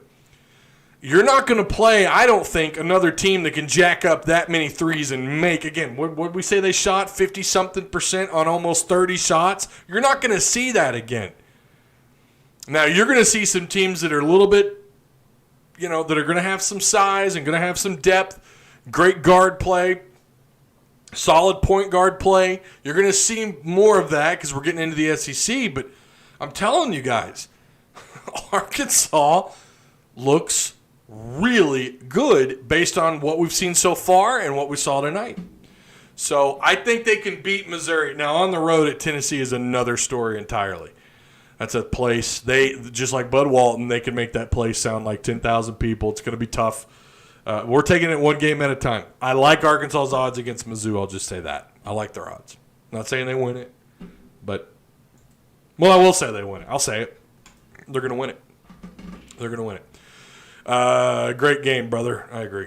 Speaker 1: You're not going to play, I don't think, another team that can jack up that many threes and make, again, what did we say they shot? 50-something% on almost 30 shots? You're not going to see that again. Now, you're going to see some teams that are a little bit, that are going to have some size and going to have some depth, great guard play, solid point guard play. You're going to see more of that because we're getting into the SEC. But I'm telling you guys, Arkansas looks really good based on what we've seen so far and what we saw tonight. So I think they can beat Missouri. Now, on the road at Tennessee is another story entirely. That's a place, they just like Bud Walton, they can make that place sound like 10,000 people. It's going to be tough. We're taking it one game at a time. I like Arkansas's odds against Mizzou. I'll just say that. I like their odds. Not saying they win it, but, well, I will say they win it. I'll say it. They're going to win it. They're going to win it. Great game, brother. I agree.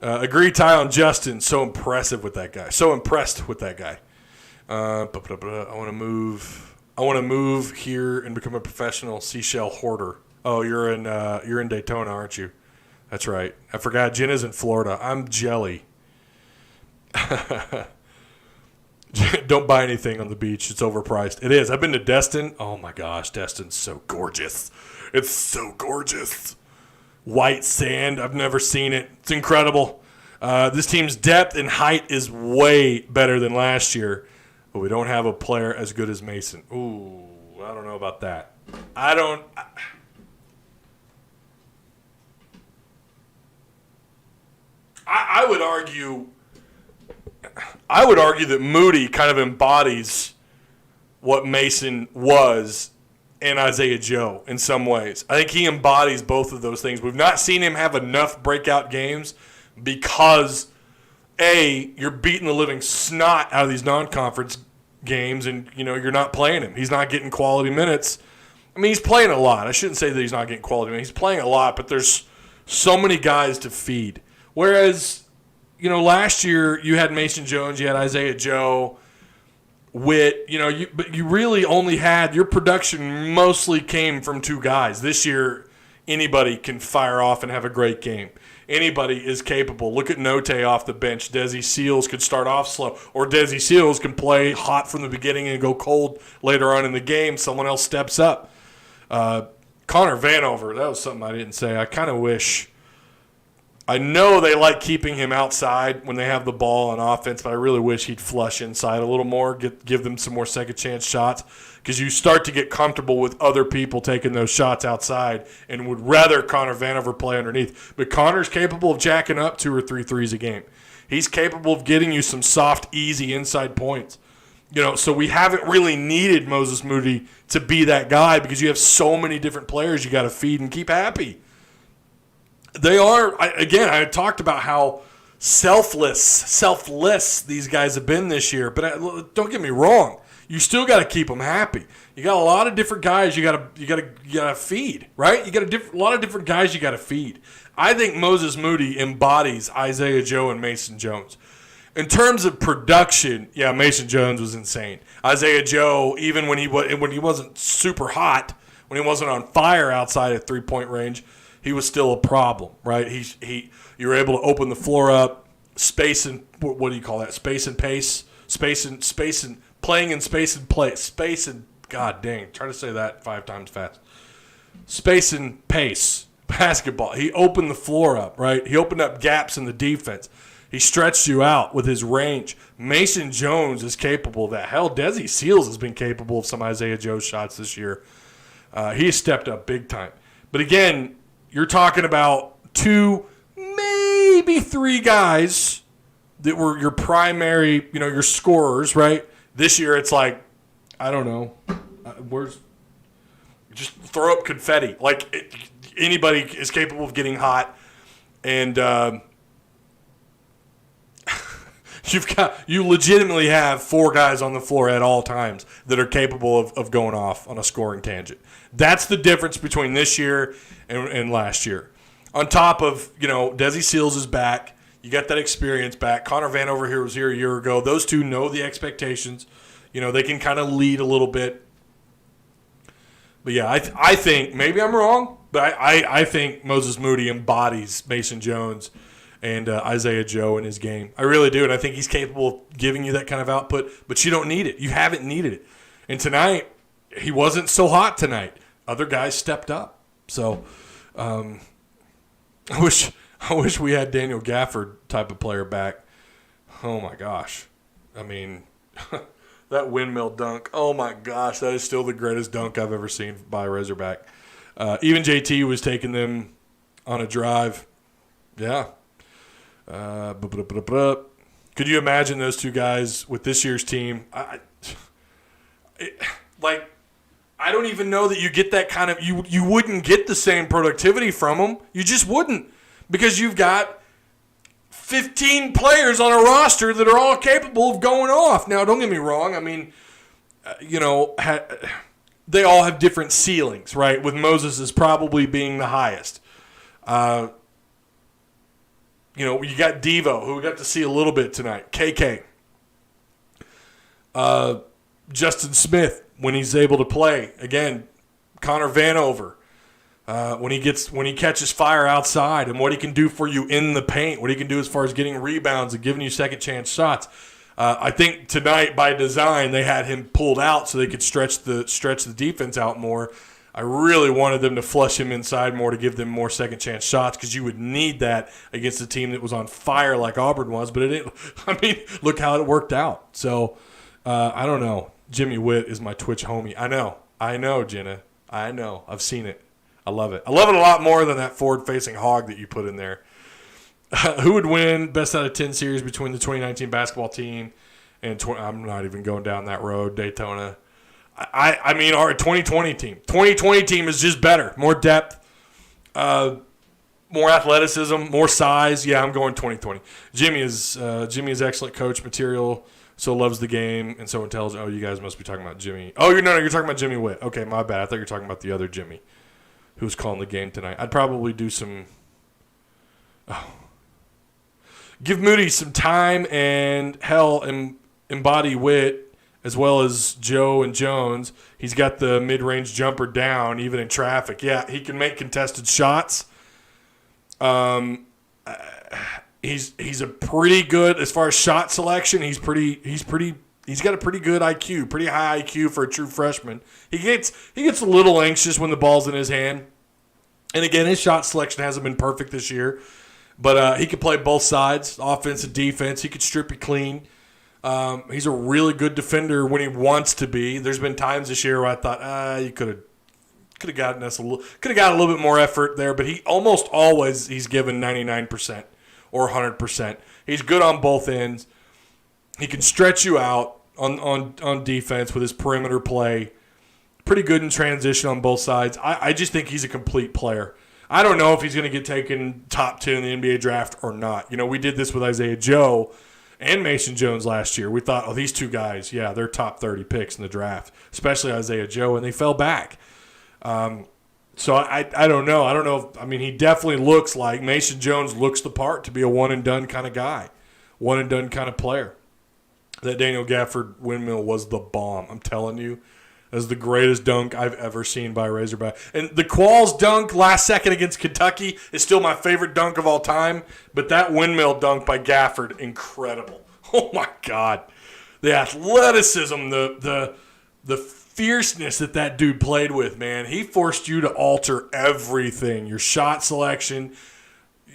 Speaker 1: Agree, Ty, on Justin. So impressive with that guy. So impressed with that guy. I want to move here and become a professional seashell hoarder. Oh, you're in Daytona, aren't you? That's right. I forgot. Jenna's in Florida. I'm jelly. Don't buy anything on the beach. It's overpriced. It is. I've been to Destin. Oh, my gosh. Destin's so gorgeous. It's so gorgeous. White sand. I've never seen it. It's incredible. This team's depth and height is way better than last year, but we don't have a player as good as Mason. Ooh, I don't know about that. I would argue that Moody kind of embodies what Mason was and Isaiah Joe in some ways. I think he embodies both of those things. We've not seen him have enough breakout games because, A, you're beating the living snot out of these non-conference games and, you're not playing him. He's not getting quality minutes. I mean, he's playing a lot. I shouldn't say that he's not getting quality minutes. He's playing a lot, but there's so many guys to feed. Whereas, last year you had Mason Jones, you had Isaiah Joe, Whitt, but you really only had, your production mostly came from two guys. This year, anybody can fire off and have a great game. Anybody is capable. Look at Note off the bench. Dedesi Seals could start off slow, or Dedesi Seals can play hot from the beginning and go cold later on in the game. Someone else steps up. Connor Vanover, that was something I didn't say. I kind of wish. I know they like keeping him outside when they have the ball on offense, but I really wish he'd flush inside a little more, give them some more second chance shots, because you start to get comfortable with other people taking those shots outside and would rather Connor Vanover play underneath. But Connor's capable of jacking up 2 or 3 threes a game. He's capable of getting you some soft, easy inside points. So we haven't really needed Moses Moody to be that guy because you have so many different players you got to feed and keep happy. They are, I talked about how selfless these guys have been this year, but don't get me wrong. You still got to keep them happy. You got a lot of different guys you got to feed, right? You got a lot of different guys you got to feed. I think Moses Moody embodies Isaiah Joe and Mason Jones. In terms of production, yeah, Mason Jones was insane. Isaiah Joe, even when he wasn't super hot, when he wasn't on fire outside at 3-point range, he was still a problem, right? You were able to open the floor up, space and what do you call that? Space and pace, space and playing in space and play, space and god dang, try to say that 5 times fast. Space and pace, basketball. He opened the floor up, right? He opened up gaps in the defense. He stretched you out with his range. Mason Jones is capable of that. Hell, Dedesi Seals has been capable of some Isaiah Joe shots this year. He has stepped up big time. But again, you're talking about 2, maybe 3 guys that were your primary, your scorers, right? This year it's like, I don't know, just throw up confetti. Like anybody is capable of getting hot, and you legitimately have 4 guys on the floor at all times that are capable of going off on a scoring tangent. That's the difference between this year and last year. On top of, Dedesi Seals is back. You got that experience back. Connor Vanover here was here a year ago. Those two know the expectations. They can kind of lead a little bit. But, yeah, I think, maybe I'm wrong, but I think Moses Moody embodies Mason Jones and Isaiah Joe in his game. I really do, and I think he's capable of giving you that kind of output, but you don't need it. You haven't needed it. And tonight, he wasn't so hot tonight. Other guys stepped up. So I wish we had Daniel Gafford type of player back. Oh, my gosh. I mean, that windmill dunk, oh, my gosh, that is still the greatest dunk I've ever seen by a Razorback. Even JT was taking them on a drive. Yeah. Coach Could you imagine those two guys with this year's team? I don't even know that you get that kind of you wouldn't get the same productivity from them. You just wouldn't, because you've got 15 players on a roster that are all capable of going off. Now, don't get me wrong. I mean, they all have different ceilings, right? With Moses as probably being the highest. You got Devo, who we got to see a little bit tonight. KK. Justin Smith, when he's able to play. Again, Connor Vanover, when he catches fire outside and what he can do for you in the paint, what he can do as far as getting rebounds and giving you second chance shots. I think tonight, by design, they had him pulled out so they could stretch the defense out more. I really wanted them to flush him inside more to give them more second chance shots, because you would need that against a team that was on fire like Auburn was. But it didn't. I mean, look how it worked out. So I don't know. Jimmy Whitt is my Twitch homie. I know, Jenna. I know. I've seen it. I love it. I love it a lot more than that forward-facing hog that you put in there. Who would win best out of 10 series between the 2019 basketball team and I'm not even going down that road, Daytona. I mean, our 2020 team. 2020 team is just better. More depth, more athleticism, more size. Yeah, I'm going 2020. Jimmy is excellent coach material. So loves the game, and so intelligent. Oh, you guys must be talking about Jimmy. Oh, you're talking about Jimmy Whitt. Okay, my bad. I thought you were talking about the other Jimmy who's calling the game tonight. I'd probably do some give Moody some time and embody Whitt as well as Joe and Jones. He's got the mid-range jumper down, even in traffic. Yeah, he can make contested shots. He's a pretty good as far as shot selection. He's got a pretty good IQ, pretty high IQ for a true freshman. He gets a little anxious when the ball's in his hand. And again, his shot selection hasn't been perfect this year, but he can play both sides, offense and defense. He could strip you clean. He's a really good defender when he wants to be. There's been times this year where I thought, you could have gotten us a little bit more effort there, but he almost always he's given 99%. Or 100%. He's good on both ends. He can stretch you out on defense with his perimeter play. Pretty good in transition on both sides. I just think he's a complete player. I don't know if he's going to get taken top 10 in the NBA draft or not. We did this with Isaiah Joe and Mason Jones last year. We thought, these two guys, yeah, they're top 30 picks in the draft, especially Isaiah Joe, and they fell back. So I don't know. I don't know. He definitely looks like Mason Jones looks the part to be a one-and-done kind of guy, one-and-done kind of player. That Daniel Gafford windmill was the bomb. I'm telling you. That was the greatest dunk I've ever seen by a Razorback. And the Qualls dunk last second against Kentucky is still my favorite dunk of all time. But that windmill dunk by Gafford, incredible. Oh, my God. The athleticism, the fierceness that dude played with, man. He forced you to alter everything. Your shot selection,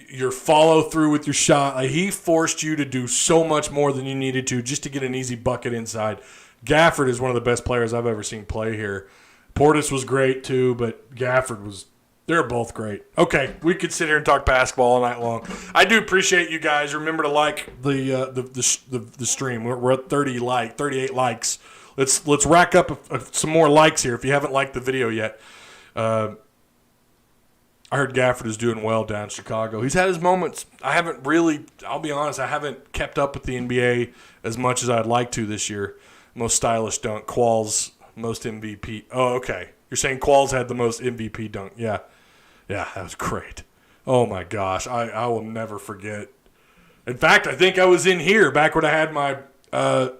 Speaker 1: your follow through with your shot. He forced you to do so much more than you needed to just to get an easy bucket inside. Gafford is one of the best players I've ever seen play here. Portis was great too, but Gafford they're both great. Okay, we could sit here and talk basketball all night long. I do appreciate you guys. Remember to like the stream. We're at 38 likes. Let's rack up some more likes here if you haven't liked the video yet. I heard Gafford is doing well down in Chicago. He's had his moments. I'll be honest, I haven't kept up with the NBA as much as I'd like to this year. Most stylish dunk, Qualls, most MVP. Oh, okay. You're saying Qualls had the most MVP dunk. Yeah, that was great. Oh, my gosh. I will never forget. In fact, I think I was in here back when I had this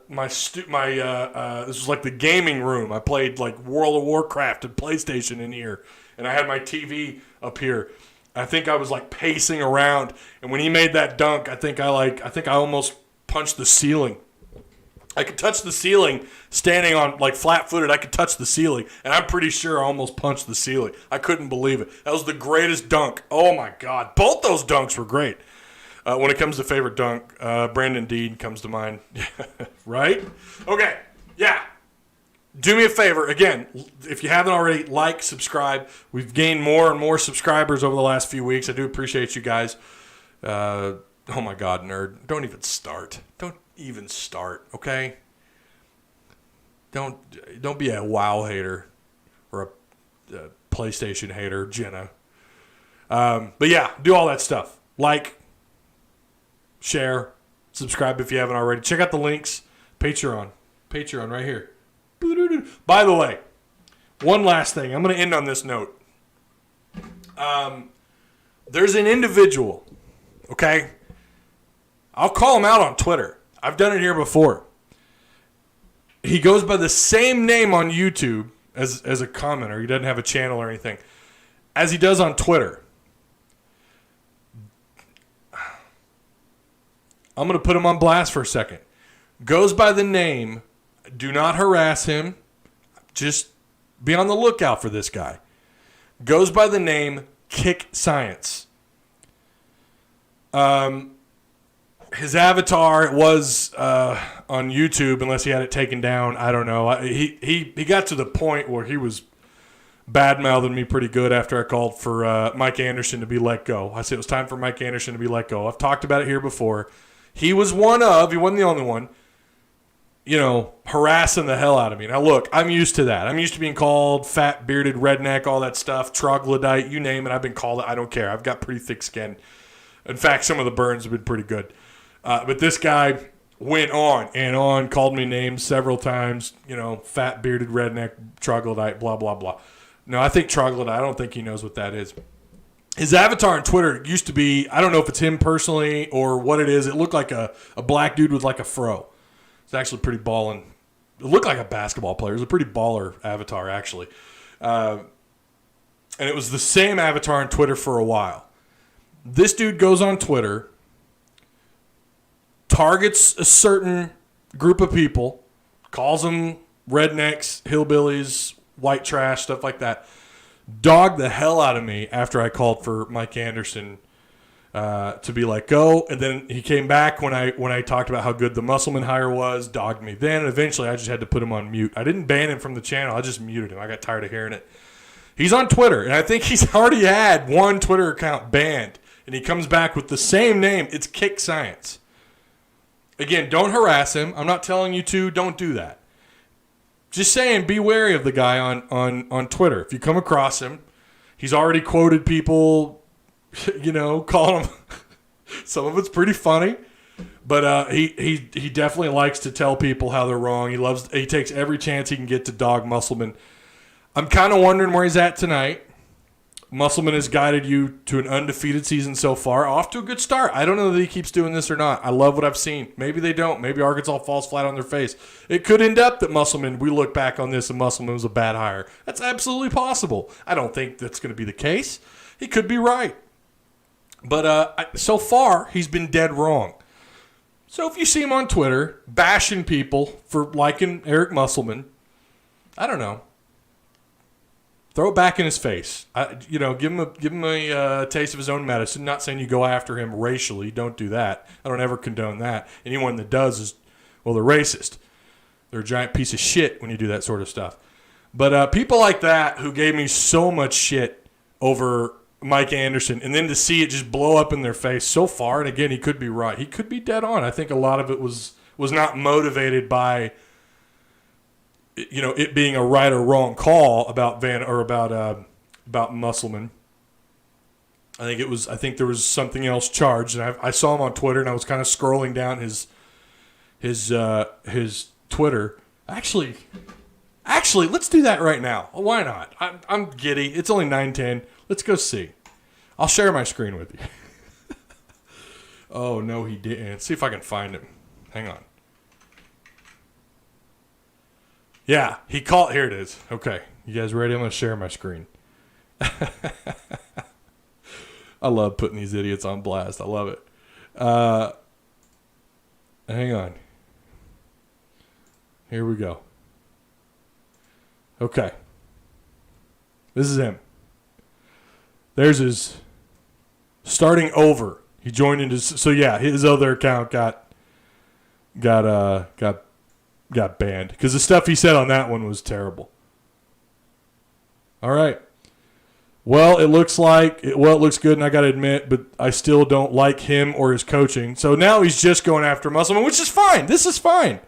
Speaker 1: was like the gaming room. I played like World of Warcraft and PlayStation in here, and I had my TV up here. I think I was like pacing around, and when he made that dunk, I think I almost punched the ceiling. I could touch the ceiling standing on like flat-footed. I could touch the ceiling, and I'm pretty sure I almost punched the ceiling. I couldn't believe it. That was the greatest dunk. Oh my God, both those dunks were great. When it comes to favorite dunk, Brandon Dean comes to mind. Right? Okay. Yeah. Do me a favor. Again, if you haven't already, like, subscribe. We've gained more and more subscribers over the last few weeks. I do appreciate you guys. Oh my God, nerd. Don't even start. Don't even start, okay? Don't be a WoW hater or a PlayStation hater, Jenna. But yeah, do all that stuff. Like, share, subscribe if you haven't already. Check out the links. Patreon right here. By the way, one last thing. I'm going to end on this note. There's an individual, okay? I'll call him out on Twitter. I've done it here before. He goes by the same name on YouTube as a commenter. He doesn't have a channel or anything, as he does on Twitter. I'm going to put him on blast for a second. Goes by the name, do not harass him. Just be on the lookout for this guy. Goes by the name Kick Science. His avatar was on YouTube, unless he had it taken down. I don't know. He got to the point where he was bad-mouthing me pretty good after I called for Mike Anderson to be let go. I said it was time for Mike Anderson to be let go. I've talked about it here before. He was he wasn't the only one, harassing the hell out of me. Now, look, I'm used to that. I'm used to being called fat, bearded, redneck, all that stuff, troglodyte, you name it. I've been called it. I don't care. I've got pretty thick skin. In fact, some of the burns have been pretty good. But this guy went on and on, called me names several times, fat, bearded, redneck, troglodyte, blah, blah, blah. No, I think troglodyte, I don't think he knows what that is. His avatar on Twitter used to be, I don't know if it's him personally or what it is. It looked like a black dude with like a fro. It's actually pretty ballin'. It looked like a basketball player. It was a pretty baller avatar, actually. And it was the same avatar on Twitter for a while. This dude goes on Twitter, targets a certain group of people, calls them rednecks, hillbillies, white trash, stuff like that. Dogged the hell out of me after I called for Mike Anderson to be let go, and then he came back when I talked about how good the Musselman hire was. Dogged me then, and eventually I just had to put him on mute. I didn't ban him from the channel. I just muted him. I got tired of hearing it. He's on Twitter, and I think he's already had one Twitter account banned, and he comes back with the same name. It's Kick Science. Again, don't harass him. I'm not telling you to. Don't do that. Just saying, be wary of the guy on Twitter. If you come across him, he's already quoted people, calling him. Some of it's pretty funny, but he definitely likes to tell people how they're wrong. He takes every chance he can get to dog Musselman. I'm kind of wondering where he's at tonight. Musselman has guided you to an undefeated season so far. Off to a good start. I don't know that he keeps doing this or not. I love what I've seen. Maybe they don't. Maybe Arkansas falls flat on their face. It could end up that Musselman, we look back on this and Musselman was a bad hire. That's absolutely possible. I don't think that's going to be the case. He could be right. But so far, he's been dead wrong. So if you see him on Twitter bashing people for liking Eric Musselman, I don't know. Throw it back in his face. Give him a taste of his own medicine. Not saying you go after him racially. Don't do that. I don't ever condone that. Anyone that does is, they're racist. They're a giant piece of shit when you do that sort of stuff. But people like that who gave me so much shit over Mike Anderson, and then to see it just blow up in their face so far, and again, he could be right. He could be dead on. I think a lot of it was not motivated by it being a right or wrong call about Musselman. I think there was something else charged, and I saw him on Twitter, and I was kind of scrolling down his Twitter. Actually, let's do that right now. Why not? I'm giddy. It's only 9:10. Let's go see. I'll share my screen with you. Oh no, he didn't. Let's see if I can find him. Hang on. Yeah, he called. Here it is. Okay. You guys ready? I'm going to share my screen. I love putting these idiots on blast. I love it. Hang on. Here we go. Okay. This is him. There's his starting over. He joined into, so yeah, his other account got banned because the stuff he said on that one was terrible. All right. Well, it looks good, and I got to admit, but I still don't like him or his coaching. So now he's just going after Musselman, which is fine. This is fine.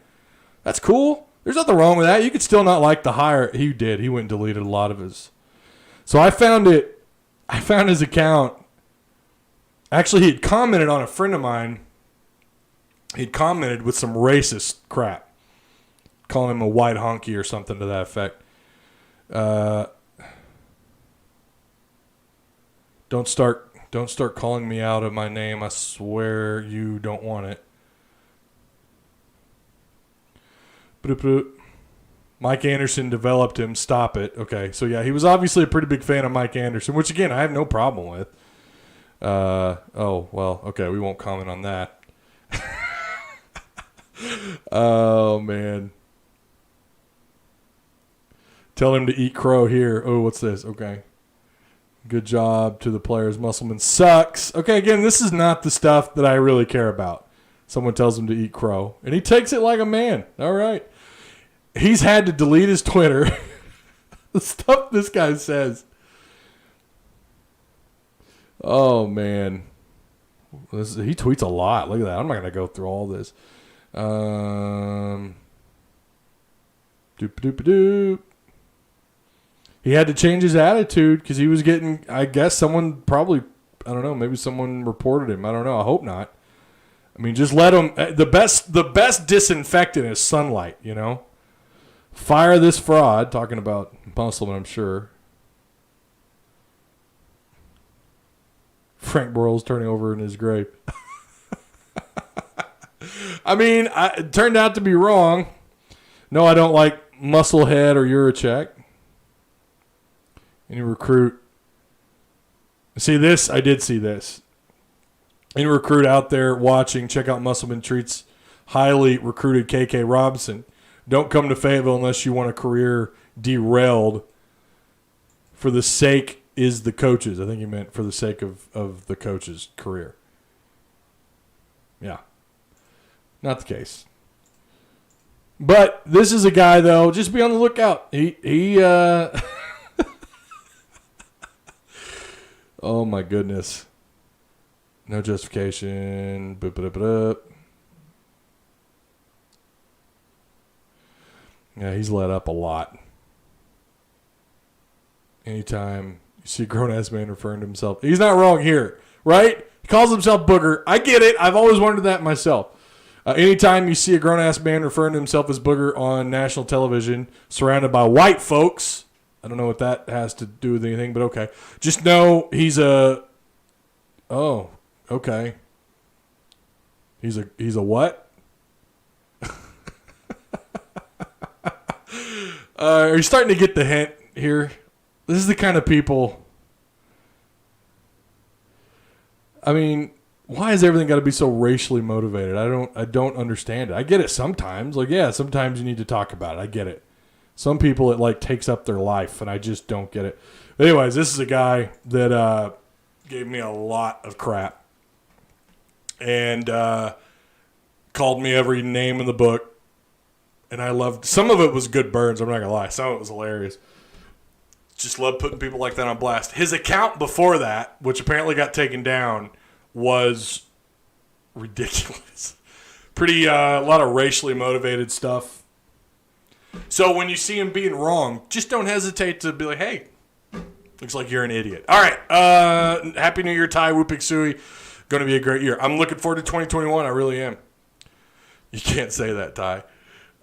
Speaker 1: That's cool. There's nothing wrong with that. You could still not like the hire. He did. He went and deleted a lot of his. So I found his account. Actually, he had commented on a friend of mine. He'd commented with some racist crap, calling him a white honky or something to that effect. Don't start calling me out of my name. I swear you don't want it. Mike Anderson developed him. Stop it. Okay, so yeah, he was obviously a pretty big fan of Mike Anderson, which again I have no problem with. Okay, we won't comment on that. Oh man. Tell him to eat crow here. Oh, what's this? Okay. Good job to the players. Musselman sucks. Okay, again, this is not the stuff that I really care about. Someone tells him to eat crow, and he takes it like a man. All right. He's had to delete his Twitter. The stuff this guy says. Oh, man. He tweets a lot. Look at that. I'm not going to go through all this. Doop-a-doop-a-doop. He had to change his attitude because he was getting, I guess someone probably, I don't know, maybe someone reported him. I don't know. I hope not. I mean, just let him, the best disinfectant is sunlight, you know? Fire this fraud, talking about Musselman, I'm sure. Frank Borrell's turning over in his grave. I mean, it turned out to be wrong. No, I don't like Musclehead or Urachek. Any recruit. See this? I did see this. Any recruit out there watching, check out Musselman treats highly recruited KK Robinson. Don't come to Fayetteville unless you want a career derailed for the sake is the coaches. I think he meant for the sake of the coach's career. Yeah. Not the case. But this is a guy, though, just be on the lookout. He oh, my goodness. No justification. Boop. Yeah, he's let up a lot. Anytime you see a grown-ass man referring to himself. He's not wrong here, right? He calls himself Booger. I get it. I've always wondered that myself. Anytime you see a grown-ass man referring to himself as Booger on national television, surrounded by white folks, I don't know what that has to do with anything, but okay. Just know he's a... Oh, okay. He's a what? Are you starting to get the hint here? This is the kind of people... I mean, why has everything got to be so racially motivated? I don't understand it. I get it sometimes. Like, yeah, sometimes you need to talk about it. I get it. Some people, it like takes up their life, and I just don't get it. Anyways, this is a guy that gave me a lot of crap and called me every name in the book. And I loved, some of it was good burns, I'm not going to lie. Some of it was hilarious. Just love putting people like that on blast. His account before that, which apparently got taken down, was ridiculous. Pretty, a lot of racially motivated stuff. So when you see him being wrong, just don't hesitate to be like, hey, looks like you're an idiot. All right. Happy New Year, Ty Whooping Suey. Going to be a great year. I'm looking forward to 2021. I really am. You can't say that, Ty.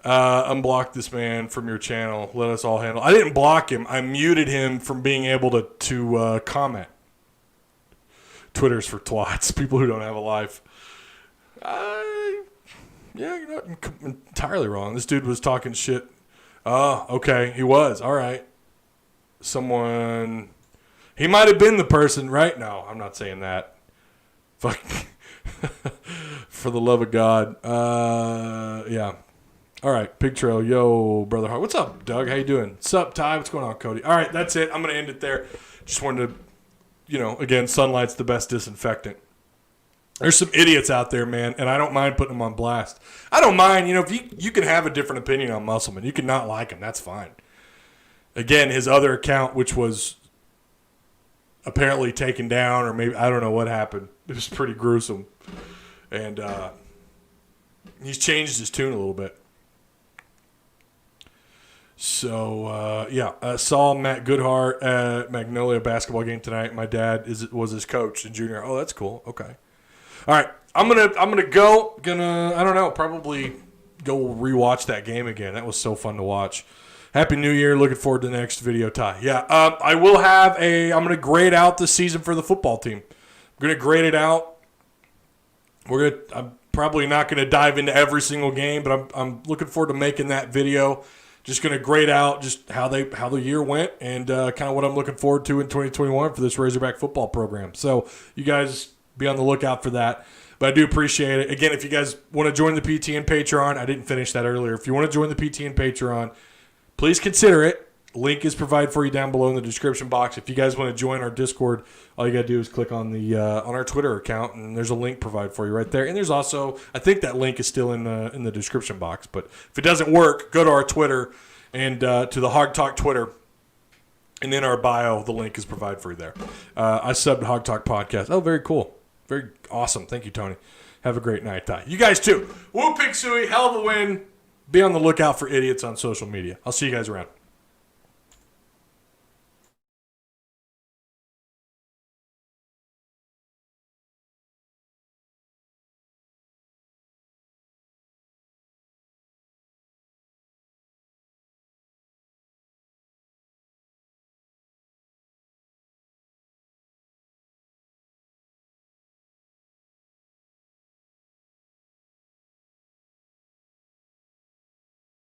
Speaker 1: Unblock this man from your channel. Let us all handle. I didn't block him. I muted him from being able to comment. Twitter's for twats. People who don't have a life. Yeah, you're not entirely wrong. This dude was talking shit. Oh, okay. He was. All right. Someone. He might have been the person, right? No, I'm not saying that. Fuck. For the love of God. Yeah. All right, Pig Trail, yo, brother. What's up, Doug? How you doing? What's up, Ty? What's going on, Cody? All right, that's it. I'm going to end it there. Just wanted to, again, sunlight's the best disinfectant. There's some idiots out there, man, and I don't mind putting them on blast. I don't mind, if you can have a different opinion on Musselman. You can not like him. That's fine. Again, his other account, which was apparently taken down, or maybe I don't know what happened. It was pretty gruesome, and he's changed his tune a little bit. So saw Matt Goodhart at Magnolia basketball game tonight. My dad was his coach in junior. Oh, that's cool. Okay, all right. I'm gonna I don't know, probably go rewatch that game again. That was so fun to watch. Happy New Year. Looking forward to the next video, Ty. Yeah, I will have I'm going to grade out the season for the football team. I'm going to grade it out. I'm probably not going to dive into every single game, but I'm looking forward to making that video. Just going to grade out just how the year went and kind of what I'm looking forward to in 2021 for this Razorback football program. So you guys be on the lookout for that. But I do appreciate it. Again, if you guys want to join the PT and Patreon, I didn't finish that earlier. If you want to join the PT and Patreon, please consider it. Link is provided for you down below in the description box. If you guys want to join our Discord, all you got to do is click on the on our Twitter account, and there's a link provided for you right there. And there's also, I think that link is still in the description box. But if it doesn't work, go to our Twitter and to the Hog Talk Twitter. And in our bio, the link is provided for you there. I subbed Hog Talk Podcast. Oh, very cool. Very awesome. Thank you, Tony. Have a great night, Ty. You guys too. Woo Pig Suey, hell of a win. Be on the lookout for idiots on social media. I'll see you guys around.